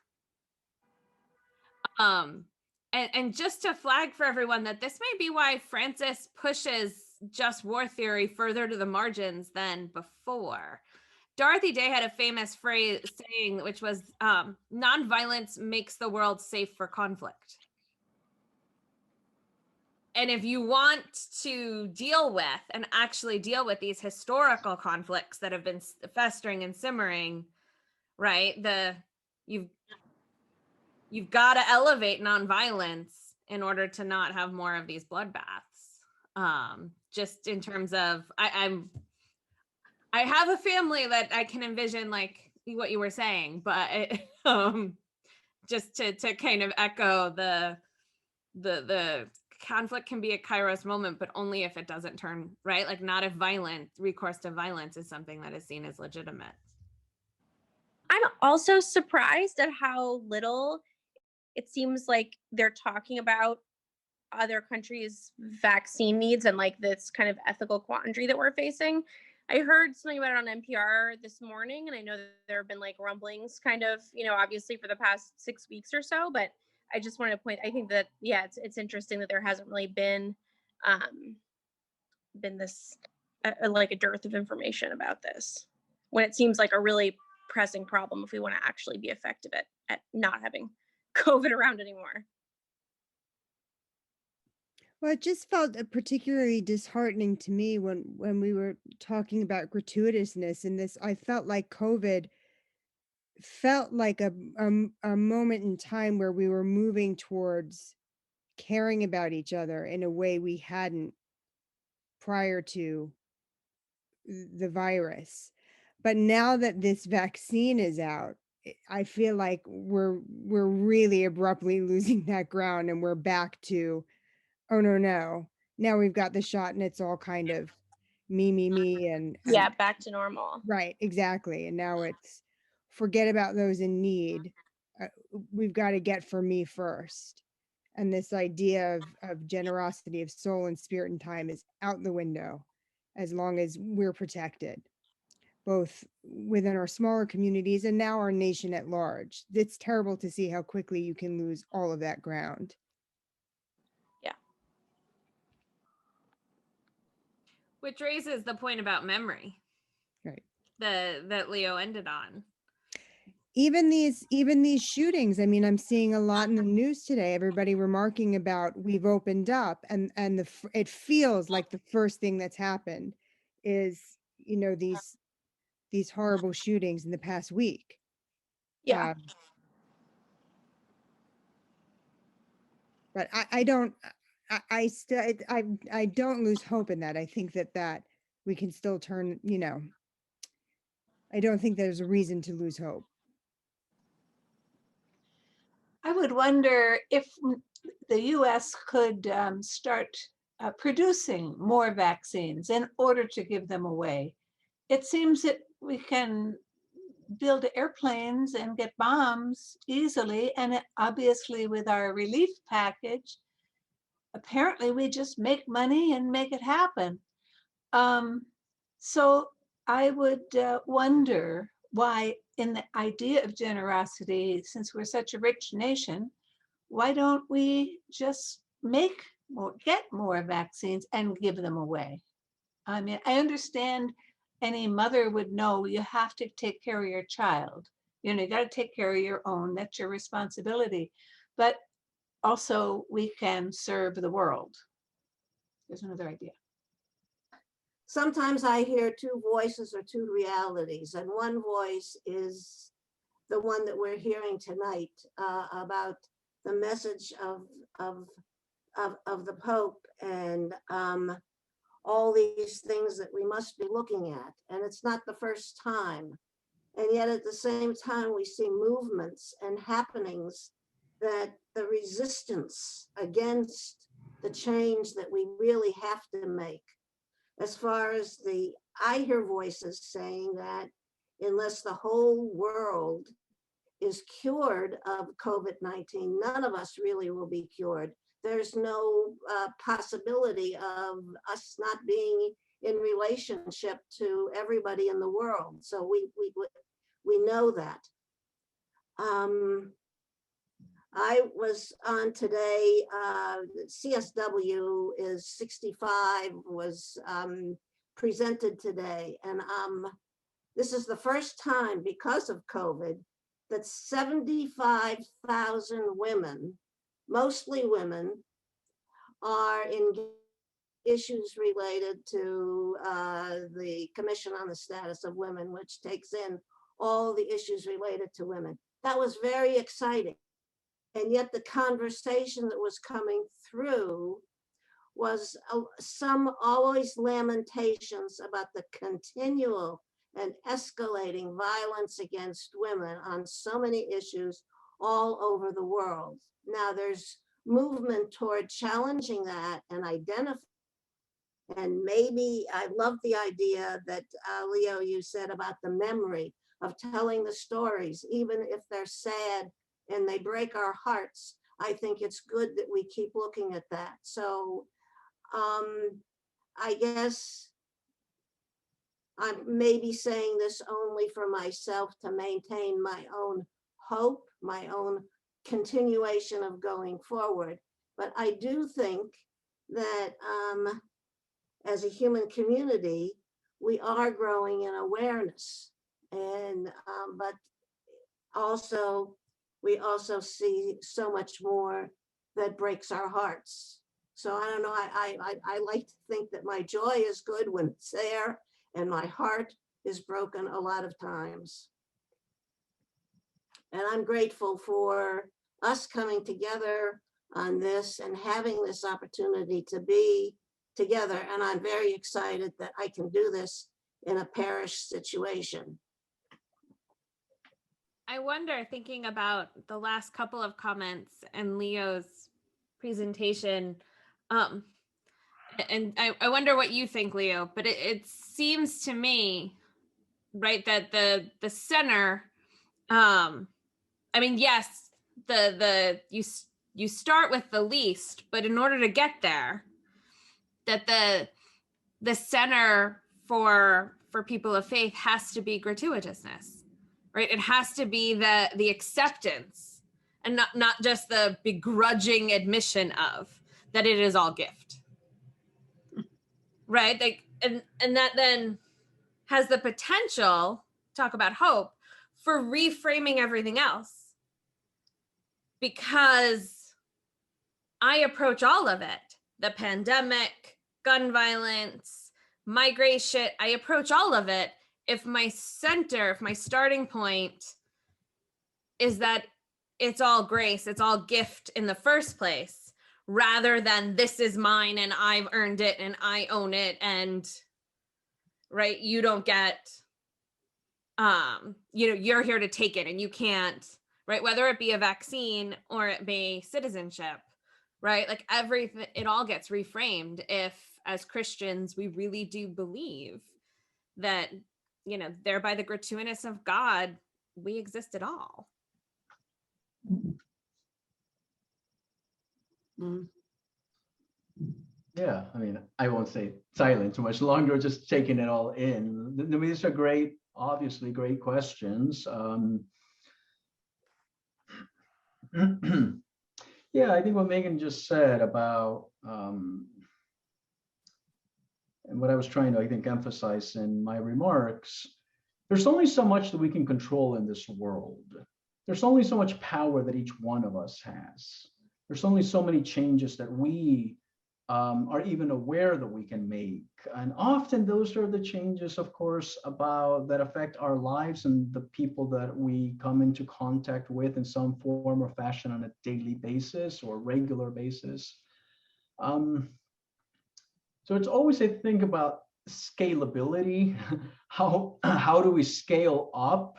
and just to flag for everyone that this may be why Francis pushes just war theory further to the margins than before. Dorothy Day had a famous saying, which was, nonviolence makes the world safe for conflict. And if you want to deal with and actually deal with these historical conflicts that have been festering and simmering, right? You've got to elevate nonviolence in order to not have more of these bloodbaths. Just in terms of, I have a family that I can envision, like what you were saying, but just to kind of echo the conflict can be a Kairos moment, but only if it doesn't turn, right? Like, not if recourse to violence is something that is seen as legitimate. I'm also surprised at how little it seems like they're talking about other countries' vaccine needs and like this kind of ethical quandary that we're facing. I heard something about it on NPR this morning, and I know that there have been like rumblings kind of, obviously for the past 6 weeks or so, but I just wanted to point, I think that, yeah, it's interesting that there hasn't really been this like a dearth of information about this, when it seems like a really pressing problem if we want to actually be effective at not having COVID around anymore. Well, it just felt particularly disheartening to me when we were talking about gratuitousness in this. I felt like COVID felt like a moment in time where we were moving towards caring about each other in a way we hadn't prior to the virus. But now that this vaccine is out, I feel like we're really abruptly losing that ground, and we're back to, oh no. Now we've got the shot and it's all kind of me and Yeah, back to normal. right, exactly. And now it's forget about those in need. We've got to get for me first. And this idea of generosity of soul and spirit and time is out the window as long as we're protected, both within our smaller communities and now our nation at large. It's terrible to see how quickly you can lose all of that ground. Yeah. Which raises the point about memory. Right. That Leo ended on. Even these shootings, I mean, I'm seeing a lot in the news today, everybody remarking about we've opened up, and it feels like the first thing that's happened is, these horrible shootings in the past week. Yeah. But I don't lose hope in that. I think that we can still turn, I don't think there's a reason to lose hope. I would wonder if the US could start producing more vaccines in order to give them away. It seems that we can build airplanes and get bombs easily, and obviously with our relief package, apparently we just make money and make it happen. So I would wonder why, in the idea of generosity, since we're such a rich nation, why don't we just get more vaccines and give them away? I mean, I understand any mother would know you have to take care of your child. You got to take care of your own. That's your responsibility. But also, we can serve the world. There's another idea. Sometimes I hear two voices or two realities, and one voice is the one that we're hearing tonight about the message of the Pope and all these things that we must be looking at. And it's not the first time. And yet at the same time, we see movements and happenings that the resistance against the change that we really have to make. As far as I hear voices saying that unless the whole world is cured of COVID-19, none of us really will be cured. There's no possibility of us not being in relationship to everybody in the world. So we know that. I was on today, CSW is 65, was presented today. And this is the first time, because of COVID, that 75,000 women, mostly women, are in issues related to the Commission on the Status of Women, which takes in all the issues related to women. That was very exciting. And yet the conversation that was coming through was some always lamentations about the continual and escalating violence against women on so many issues all over the world. Now there's movement toward challenging that and identifying. And maybe I love the idea that Leo, you said about the memory of telling the stories, even if they're sad and they break our hearts. I think it's good that we keep looking at that. So I guess I'm maybe saying this only for myself to maintain my own hope, my own continuation of going forward. But I do think that as a human community, we are growing in awareness. And but also, we also see so much more that breaks our hearts. So I don't know, I like to think that my joy is good when it's there, and my heart is broken a lot of times. And I'm grateful for us coming together on this and having this opportunity to be together. And I'm very excited that I can do this in a parish situation. I wonder, thinking about the last couple of comments and Leo's presentation, and I wonder what you think, Leo, but it seems to me, right, that the center, I mean, yes, you start with the least, but in order to get there, that the center for people of faith has to be gratuitousness, right? It has to be the acceptance, and not just the begrudging admission of that it is all gift, right? Like, and that then has the potential, talk about hope, for reframing everything else, because I approach all of it, the pandemic, gun violence, migration, I approach all of it if my center, if my starting point is that it's all grace, it's all gift in the first place, rather than this is mine and I've earned it and I own it, and right, you don't get, you're here to take it and you can't, right? Whether it be a vaccine or it be citizenship, right? Like everything, it all gets reframed if, as Christians, we really do believe that, there by the gratuitousness of God, we exist at all. Yeah, I mean, I won't say silent too much longer, just taking it all in. I mean, these are obviously great questions. Yeah, I think what Meghan just said about, and what I was trying to, I think, emphasize in my remarks, there's only so much that we can control in this world. There's only so much power that each one of us has. There's only so many changes that we are even aware that we can make. And often those are the changes, of course, that affect our lives and the people that we come into contact with in some form or fashion on a daily basis or regular basis. So it's always a thing about scalability. How do we scale up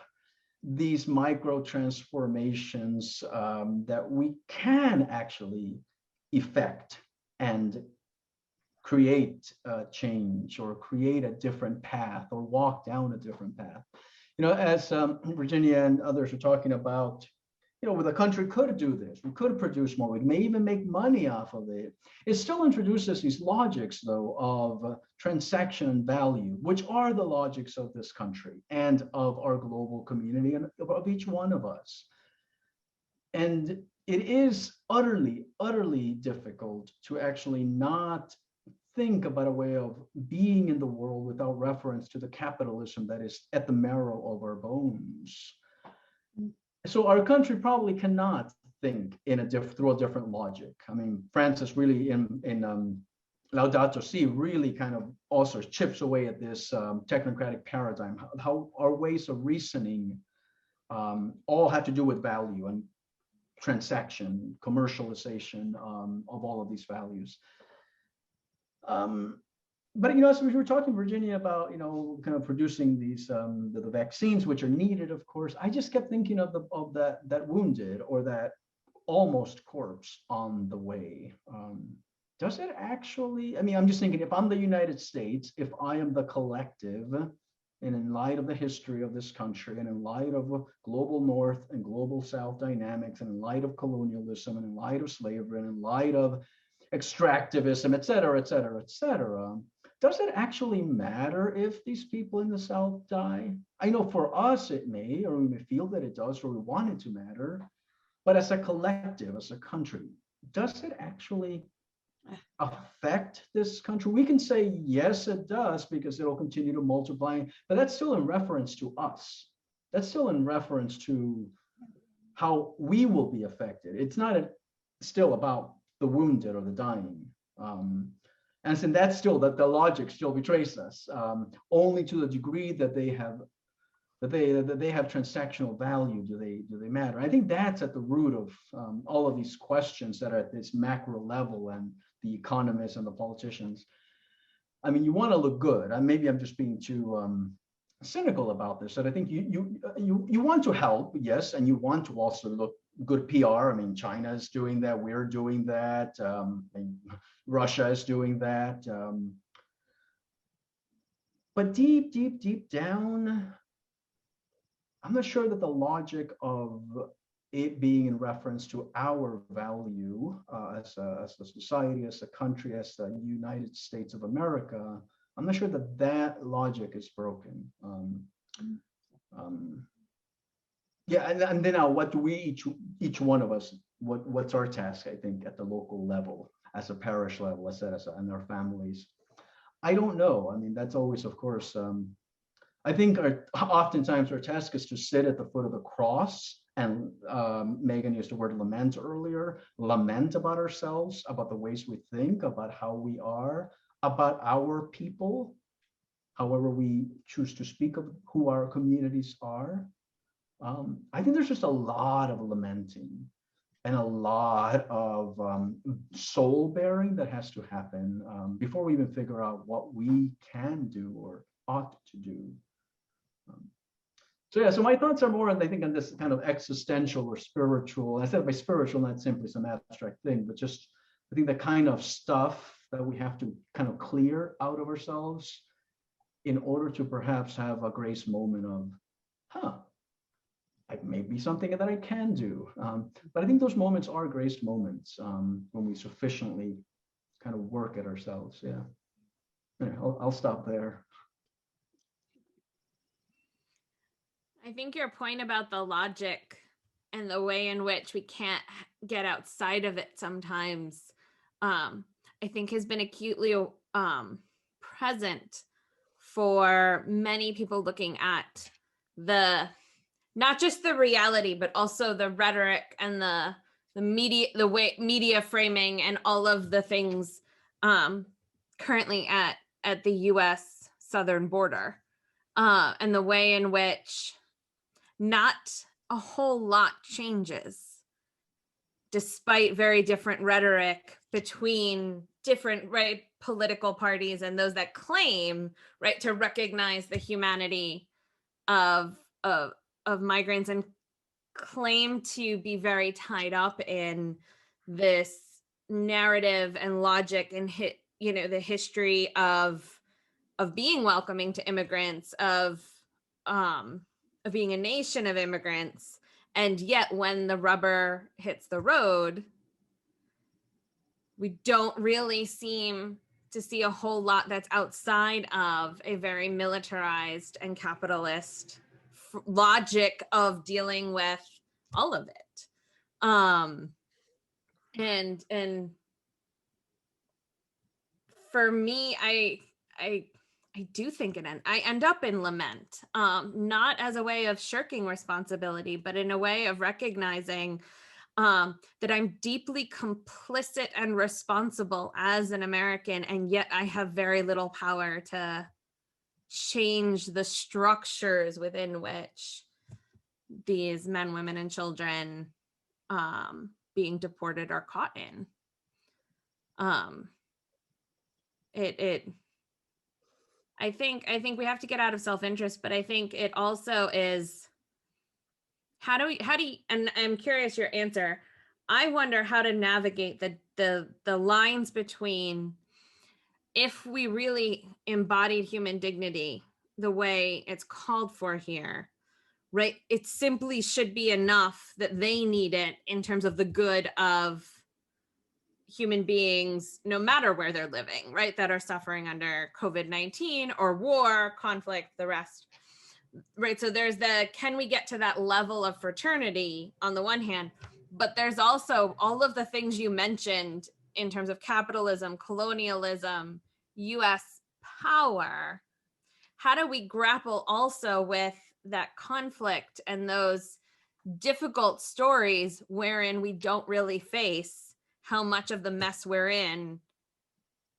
these micro transformations that we can actually effect and create change, or create a different path, or walk down a different path? As Virginia and others are talking about, well, the country could do this, we could produce more, we may even make money off of it. It still introduces these logics, though, of transaction and value, which are the logics of this country and of our global community and of each one of us. And it is utterly, utterly difficult to actually not think about a way of being in the world without reference to the capitalism that is at the marrow of our bones. So our country probably cannot think through a different logic. I mean, Francis really in Laudato Si really kind of also chips away at this technocratic paradigm, how our ways of reasoning all have to do with value and transaction, commercialization of all of these values. But as we were talking, Virginia, about kind of producing these the vaccines, which are needed, of course, I just kept thinking of that wounded or that almost corpse on the way. Does it actually? I mean, I'm just thinking, if I'm the United States, if I am the collective, and in light of the history of this country, and in light of global North and global South dynamics, and in light of colonialism, and in light of slavery, and in light of extractivism, et cetera, et cetera, et cetera, does it actually matter if these people in the South die? I know for us it may, or we may feel that it does, or we want it to matter. But as a collective, as a country, does it actually affect this country? We can say, yes, it does, because it'll continue to multiply, but that's still in reference to us. That's still in reference to how we will be affected. It's not still about the wounded or the dying. And so that's still, that the logic still betrays us, only to the degree that they have transactional value do they matter. I think that's at the root of all of these questions that are at this macro level, and the economists and the politicians. I mean, you want to look good, and maybe I'm just being too cynical about this. That I think you want to help, yes, and you want to also look good PR. I mean, China is doing that, we're doing that, and Russia is doing that. But deep down, I'm not sure that the logic of it being in reference to our value as a society, as a country, as the United States of America, I'm not sure that that logic is broken. Yeah, and then now, what do we each one of us? What's our task? I think at the local level, as a parish level, and our families. I don't know. I mean, that's always, of course. I think oftentimes our task is to sit at the foot of the cross, and Meghan used the word lament earlier, lament about ourselves, about the ways we think, about how we are, about our people, however we choose to speak of who our communities are. I think there's just a lot of lamenting and a lot of soul bearing that has to happen before we even figure out what we can do or ought to do. So yeah, so my thoughts are more on, I think, on this kind of existential or spiritual. I said by spiritual, not simply some abstract thing, but just, I think, the kind of stuff that we have to kind of clear out of ourselves in order to perhaps have a grace moment of, it may be something that I can do. But I think those moments are grace moments when we sufficiently kind of work at ourselves. Yeah. I'll stop there. I think your point about the logic and the way in which we can't get outside of it sometimes, I think has been acutely present for many people looking at not just the reality, but also the rhetoric and the media framing and all of the things currently at the US southern border, and the way in which not a whole lot changes despite very different rhetoric between different political parties and those that claim to recognize the humanity of migrants and claim to be very tied up in this narrative and logic and the history of being welcoming to immigrants, of being a nation of immigrants. And yet when the rubber hits the road, we don't really seem to see a whole lot that's outside of a very militarized and capitalist logic of dealing with all of it. And for me, I do think I end up in lament, not as a way of shirking responsibility, but in a way of recognizing that I'm deeply complicit and responsible as an American, and yet I have very little power to change the structures within which these men, women, and children being deported are caught in. I think we have to get out of self-interest, but I think it also is, how do you, and I'm curious your answer. I wonder how to navigate the lines between, if we really embodied human dignity the way it's called for here, right? It simply should be enough that they need it in terms of the good of human beings, no matter where they're living, right, that are suffering under COVID-19 or war, conflict, the rest, right? So there's can we get to that level of fraternity on the one hand, but there's also all of the things you mentioned in terms of capitalism, colonialism, US power. How do we grapple also with that conflict and those difficult stories wherein we don't really face how much of the mess we're in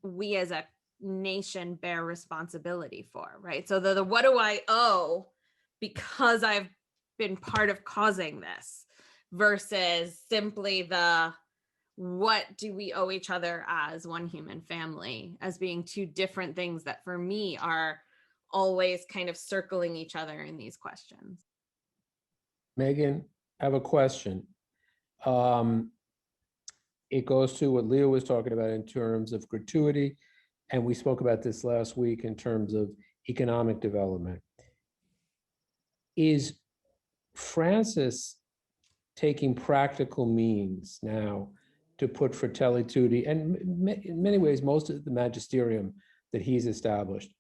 we as a nation bear responsibility for, right? So the what do I owe because I've been part of causing this versus simply the what do we owe each other as one human family, as being two different things that for me are always kind of circling each other in these questions. Megan, I have a question. It goes to what Leo was talking about in terms of gratuity, and we spoke about this last week in terms of economic development. Is Francis taking practical means now to put Fratelli Tutti, and in many ways, most of the magisterium that he's established,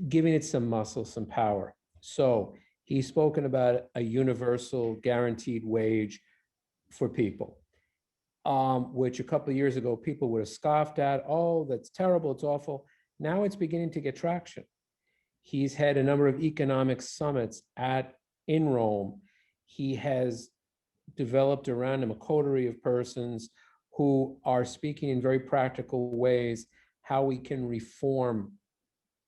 giving it some muscle, some power? So he's spoken about a universal guaranteed wage for people, which a couple of years ago, people would have scoffed at. Oh, that's terrible, it's awful. Now it's beginning to get traction. He's had a number of economic summits in Rome. He has developed around him a coterie of persons who are speaking in very practical ways how we can reform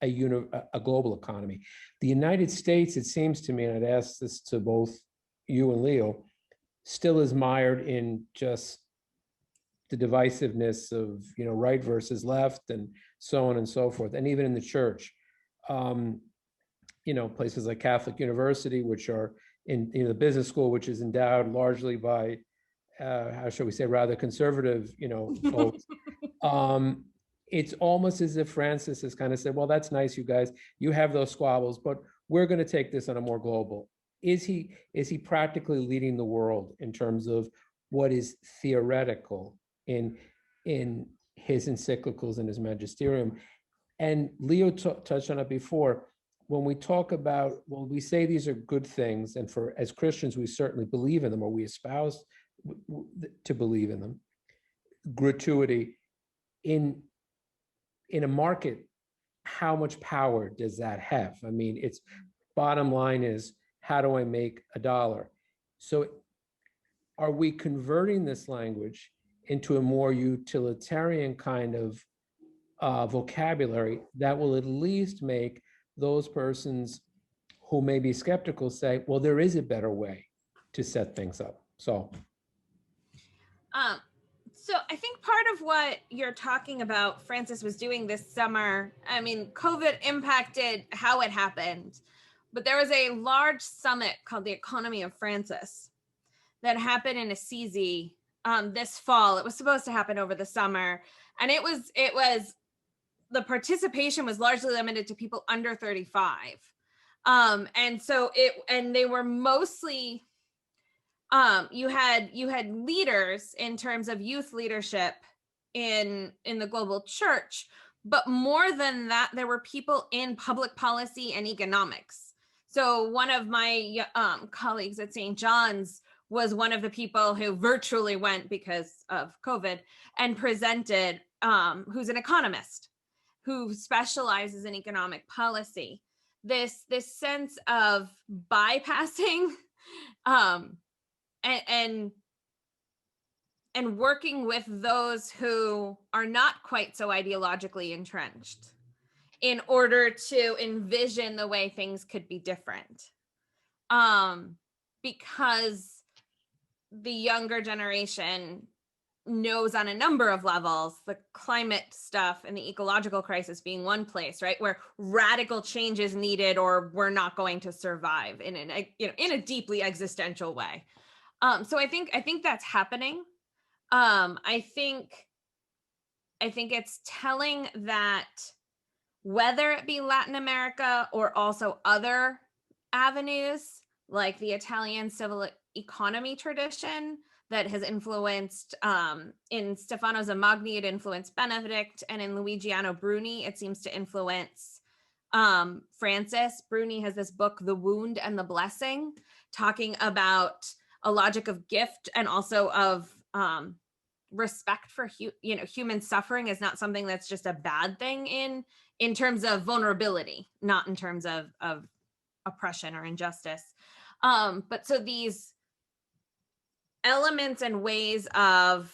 a global economy. The United States, it seems to me, and I'd ask this to both you and Leo, still is mired in just the divisiveness of, right versus left and so on and so forth. And even in the church, places like Catholic University, which are in the business school, which is endowed largely by, how shall we say, rather conservative, folks. It's almost as if Francis has kind of said, well, that's nice, you guys, you have those squabbles, but we're going to take this on a more global. Is he practically leading the world in terms of what is theoretical in his encyclicals and his magisterium? And Leo touched on it before. When we talk about, well, we say these are good things, and as Christians, we certainly believe in them, or we espouse to believe in them. Gratuity in a market, how much power does that have? I mean, its bottom line is, how do I make $1? So are we converting this language into a more utilitarian kind of vocabulary that will at least make those persons who may be skeptical say, well, there is a better way to set things up? So I think part of what you're talking about, Francis was doing this summer, I mean, COVID impacted how it happened, but there was a large summit called the Economy of Francis that happened in Assisi this fall. It was supposed to happen over the summer, and it was the participation was largely limited to people under 35. And they were mostly, you had leaders in terms of youth leadership in the global church, but more than that, there were people in public policy and economics. So one of my colleagues at St. John's was one of the people who virtually went because of COVID and presented, who's an economist who specializes in economic policy. This sense of bypassing and working with those who are not quite so ideologically entrenched in order to envision the way things could be different. Because the younger generation knows on a number of levels, the climate stuff and the ecological crisis being one place, right, where radical change is needed or we're not going to survive in a deeply existential way. So I think that's happening. I think it's telling that whether it be Latin America or also other avenues like the Italian civil economy tradition, that has influenced, in Stefano Zamagni, it influenced Benedict, and in Luigiano Bruni, it seems to influence Francis. Bruni has this book, The Wound and the Blessing, talking about a logic of gift and also of respect for human suffering is not something that's just a bad thing in terms of vulnerability, not in terms of oppression or injustice. But so these elements and ways of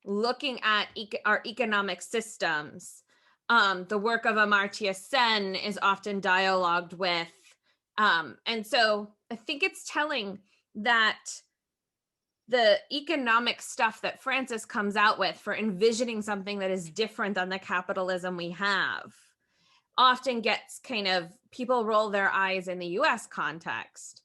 looking at our economic systems, the work of Amartya Sen is often dialogued with. And so I think it's telling that the economic stuff that Francis comes out with for envisioning something that is different than the capitalism we have often gets kind of, people roll their eyes in the US context.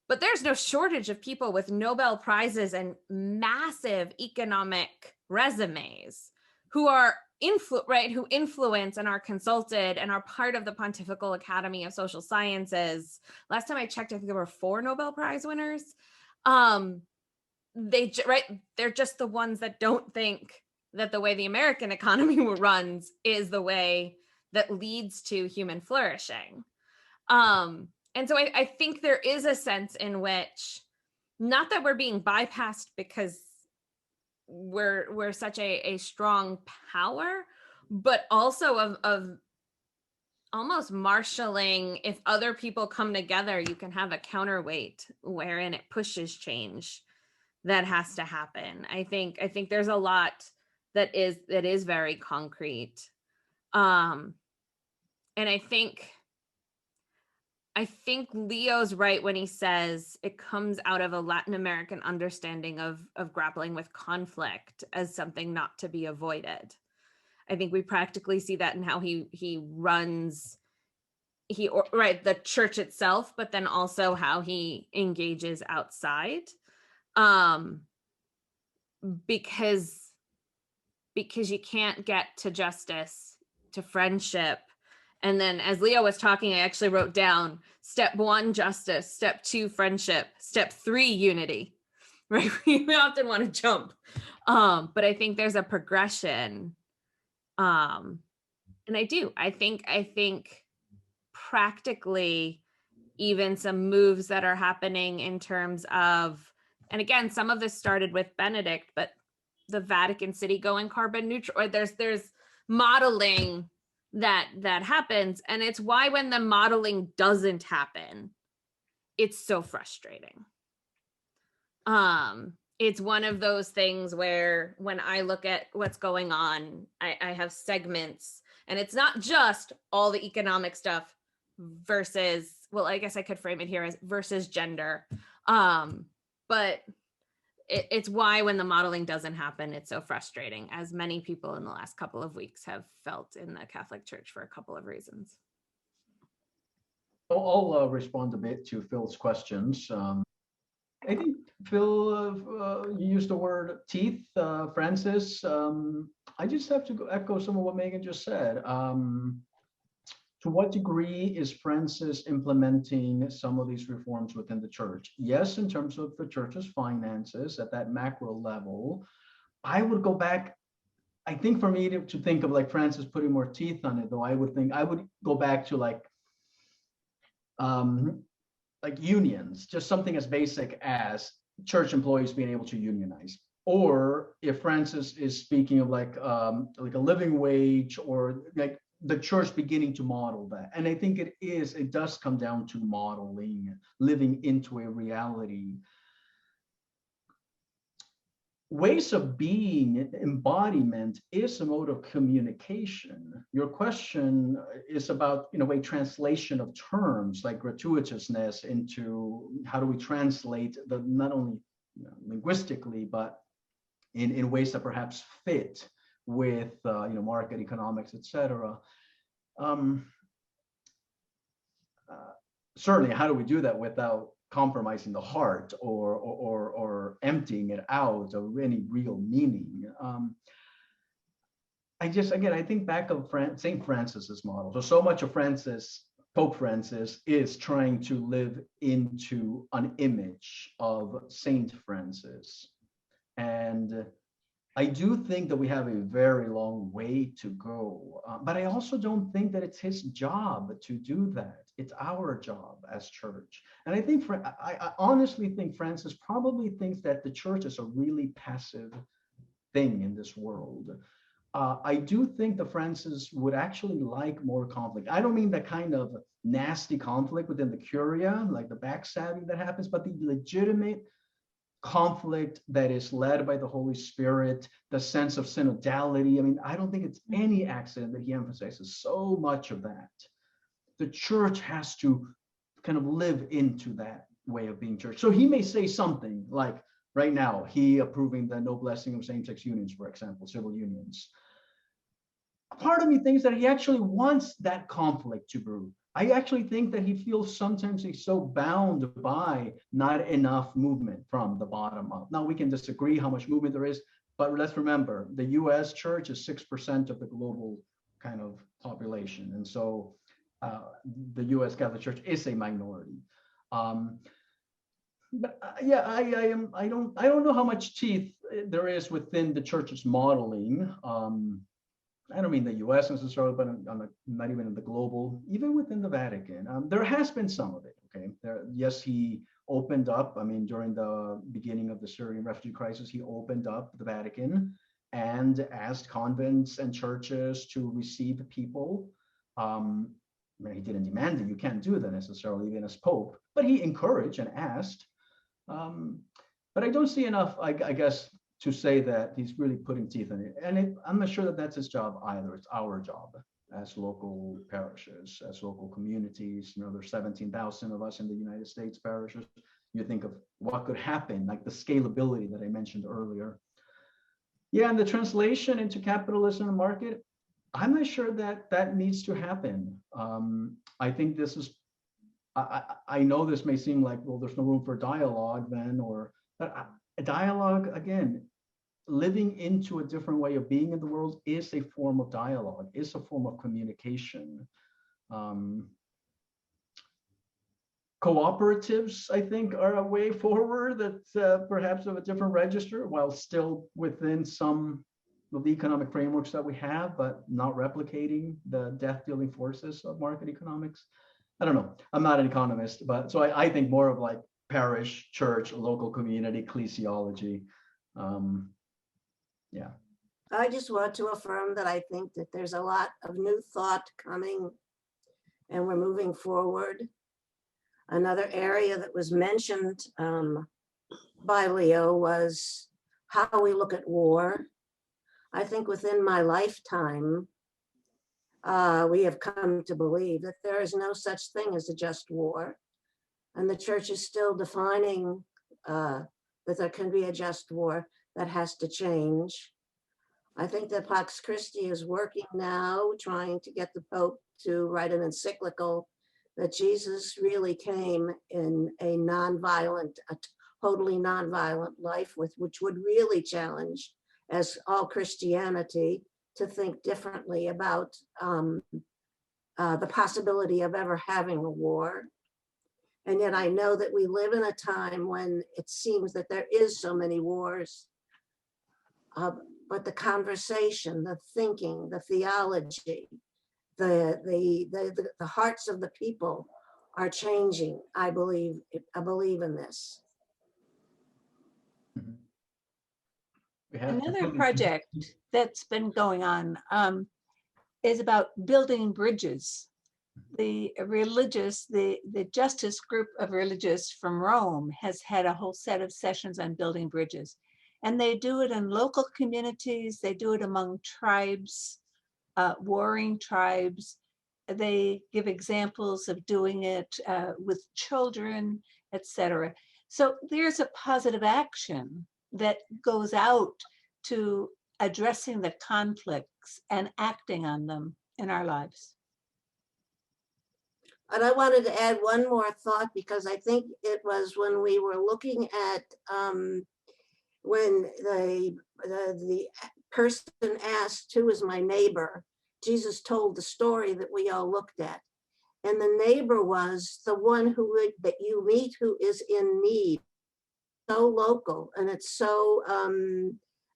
But there's no shortage of people with Nobel Prizes and massive economic resumes who are who influence and are consulted and are part of the Pontifical Academy of Social Sciences. Last time I checked, I think there were 4 Nobel Prize winners. They're just the ones that don't think that the way the American economy runs is the way that leads to human flourishing. And so I think there is a sense in which, not that we're being bypassed because we're such a strong power, but also of almost marshaling, if other people come together, you can have a counterweight wherein it pushes change that has to happen. I think there's a lot that is very concrete. And I think Leo's right when he says it comes out of a Latin American understanding of grappling with conflict as something not to be avoided. I think we practically see that in how he runs the church itself, but then also how he engages outside. Because you can't get to justice, to friendship. And then as Leo was talking, I actually wrote down step 1, justice, step 2, friendship, step 3, unity, right? We often want to jump. But I think there's a progression. And I think practically even some moves that are happening in terms of, and again, some of this started with Benedict, but the Vatican City going carbon neutral, or there's modeling that happens. And it's why when the modeling doesn't happen, it's so frustrating. It's one of those things where when I look at what's going on, I have segments, and it's not just all the economic stuff versus, well, I guess I could frame it here as versus gender. But it's why when the modeling doesn't happen, it's so frustrating, as many people in the last couple of weeks have felt in the Catholic Church for a couple of reasons. I'll respond a bit to Phil's questions. I think, Phil, you used the word teeth, Francis. I just have to echo some of what Meghan just said. To what degree is Francis implementing some of these reforms within the church? Yes, in terms of the church's finances at that macro level. I would go back, I think for me to think of like Francis putting more teeth on it, though, I would go back to like unions, just something as basic as church employees being able to unionize. Or if Francis is speaking of like a living wage, or like the church beginning to model that. And I think it does come down to modeling, living into a reality. Ways of being, embodiment is a mode of communication. Your question is about, in a way, translation of terms like gratuitousness into how do we translate the, not only linguistically, but in ways that perhaps fit with market economics, etc. Certainly, how do we do that without compromising the heart or emptying it out of any real meaning? I think back of St. Francis's model. So much of Pope Francis is trying to live into an image of Saint Francis. And I do think that we have a very long way to go, but I also don't think that it's his job to do that. It's our job as church. And I think, I honestly think Francis probably thinks that the church is a really passive thing in this world. I do think that Francis would actually like more conflict. I don't mean that kind of nasty conflict within the curia, like the backstabbing that happens, but the legitimate conflict that is led by the Holy Spirit, the sense of synodality. I mean, I don't think it's any accident that he emphasizes so much of that. The church has to kind of live into that way of being church. So he may say something like, right now, he approving the no blessing of same-sex unions, for example, civil unions. Part of me thinks that he actually wants that conflict to brew. I actually think that he feels sometimes he's so bound by not enough movement from the bottom up. Now, we can disagree how much movement there is, but let's remember, the US church is 6% of the global kind of population. And so the US Catholic Church is a minority. But yeah, I don't know how much teeth there is within the church's modeling. I don't mean the US necessarily, but not even in the global, even within the Vatican. There has been some of it, okay? Yes, he opened up, I mean, during the beginning of the Syrian refugee crisis, he opened up the Vatican and asked convents and churches to receive people. He didn't demand it, you can't do that necessarily, even as Pope, but he encouraged and asked. But I don't see enough, I guess, to say that he's really putting teeth in it. And I'm not sure that that's his job either. It's our job as local parishes, as local communities. You know, there's 17,000 of us in the United States parishes. You think of what could happen, like the scalability that I mentioned earlier. Yeah, and the translation into capitalism and market, I'm not sure that that needs to happen. I think this is, I know this may seem like, well, there's no room for dialogue then, but a dialogue, again, living into a different way of being in the world is a form of dialogue, is a form of communication. Cooperatives, I think, are a way forward that's perhaps of a different register, while still within some of the economic frameworks that we have, but not replicating the death-dealing forces of market economics. I don't know, I'm not an economist, but so I think more of like parish, church, local community, ecclesiology. Yeah. I just want to affirm that I think that there's a lot of new thought coming and we're moving forward. Another area that was mentioned by Leo was how we look at war. I think within my lifetime, we have come to believe that there is no such thing as a just war. And the church is still defining that there can be a just war that has to change. I think that Pax Christi is working now, trying to get the Pope to write an encyclical that Jesus really came in a nonviolent, a totally nonviolent life, which would really challenge, as all Christianity, to think differently about the possibility of ever having a war. And yet I know that we live in a time when it seems that there is so many wars, but the conversation, the thinking, the theology, the hearts of the people are changing. I believe in this. Another project that's been going on is about building bridges. The Justice Group of Religious from Rome has had a whole set of sessions on building bridges. And they do it in local communities. They do it among tribes, warring tribes. They give examples of doing it with children, etc. So there's a positive action that goes out to addressing the conflicts and acting on them in our lives. And I wanted to add one more thought, because I think it was when we were looking at when the person asked, who is my neighbor? Jesus told the story that we all looked at. And the neighbor was the one that you meet who is in need. so local and it's so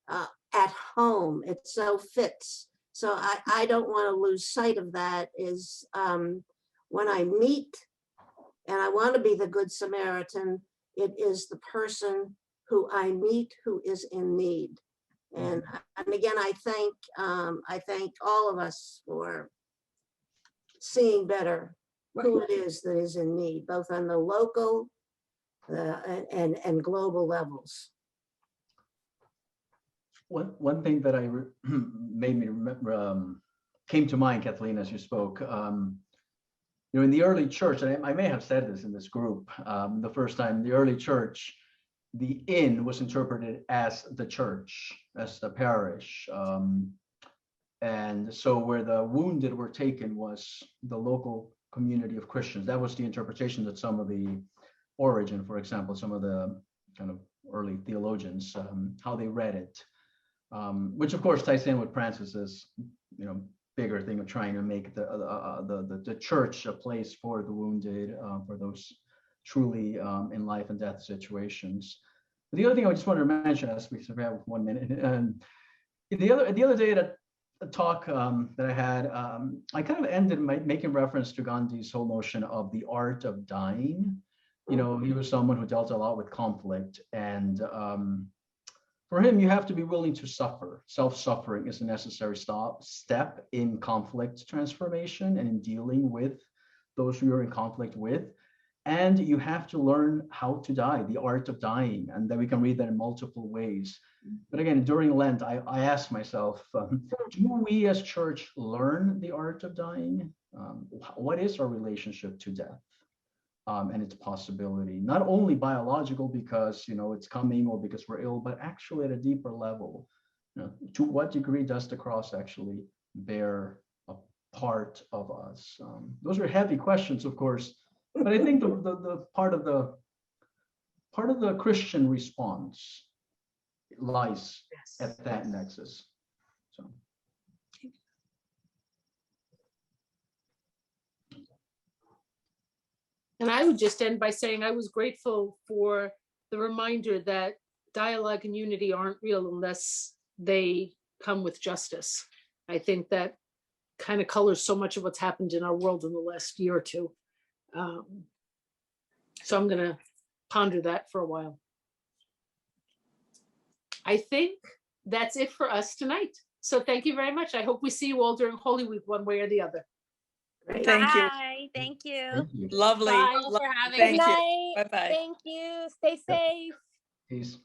at home. It so fits. So I don't want to lose sight of that. Is when I meet, and I want to be the Good Samaritan, it is the person who I meet who is in need. And again, I thank all of us for seeing better who it is that is in need, both on the local and global levels. One thing that made me remember, came to mind, Kathleen, as you spoke. In the early church, and I may have said this in this group, the first time, the early church, the inn was interpreted as the church, as the parish. And so where the wounded were taken was the local community of Christians. That was the interpretation that some of the Origin, for example, some of the kind of early theologians, how they read it, which of course ties in with Francis's, bigger thing of trying to make the church a place for the wounded, for those truly in life and death situations. But the other thing I just wanted to mention, as we have 1 minute, the other day at a talk that I had, I kind of ended making reference to Gandhi's whole notion of the art of dying. He was someone who dealt a lot with conflict, and for him, you have to be willing to suffer. Self-suffering is a necessary step in conflict transformation and in dealing with those who you're in conflict with. And you have to learn how to die, the art of dying. And then we can read that in multiple ways. But again, during Lent, I asked myself, do we as church learn the art of dying? What is our relationship to death and its possibility? Not only biological because, it's coming or because we're ill, but actually at a deeper level. To what degree does the cross actually bear a part of us? Those are heavy questions, of course. But I think the part of the Christian response lies at that nexus. So. And I would just end by saying I was grateful for the reminder that dialogue and unity aren't real unless they come with justice. I think that kind of colors so much of what's happened in our world in the last year or two. So I'm going to ponder that for a while. I think that's it for us tonight. So thank you very much. I hope we see you all during Holy Week one way or the other. Great. Thank you. Bye. Thank you. Thank you. Lovely. Bye for having Thank me. you. Bye-bye. Thank you. Stay safe. Peace.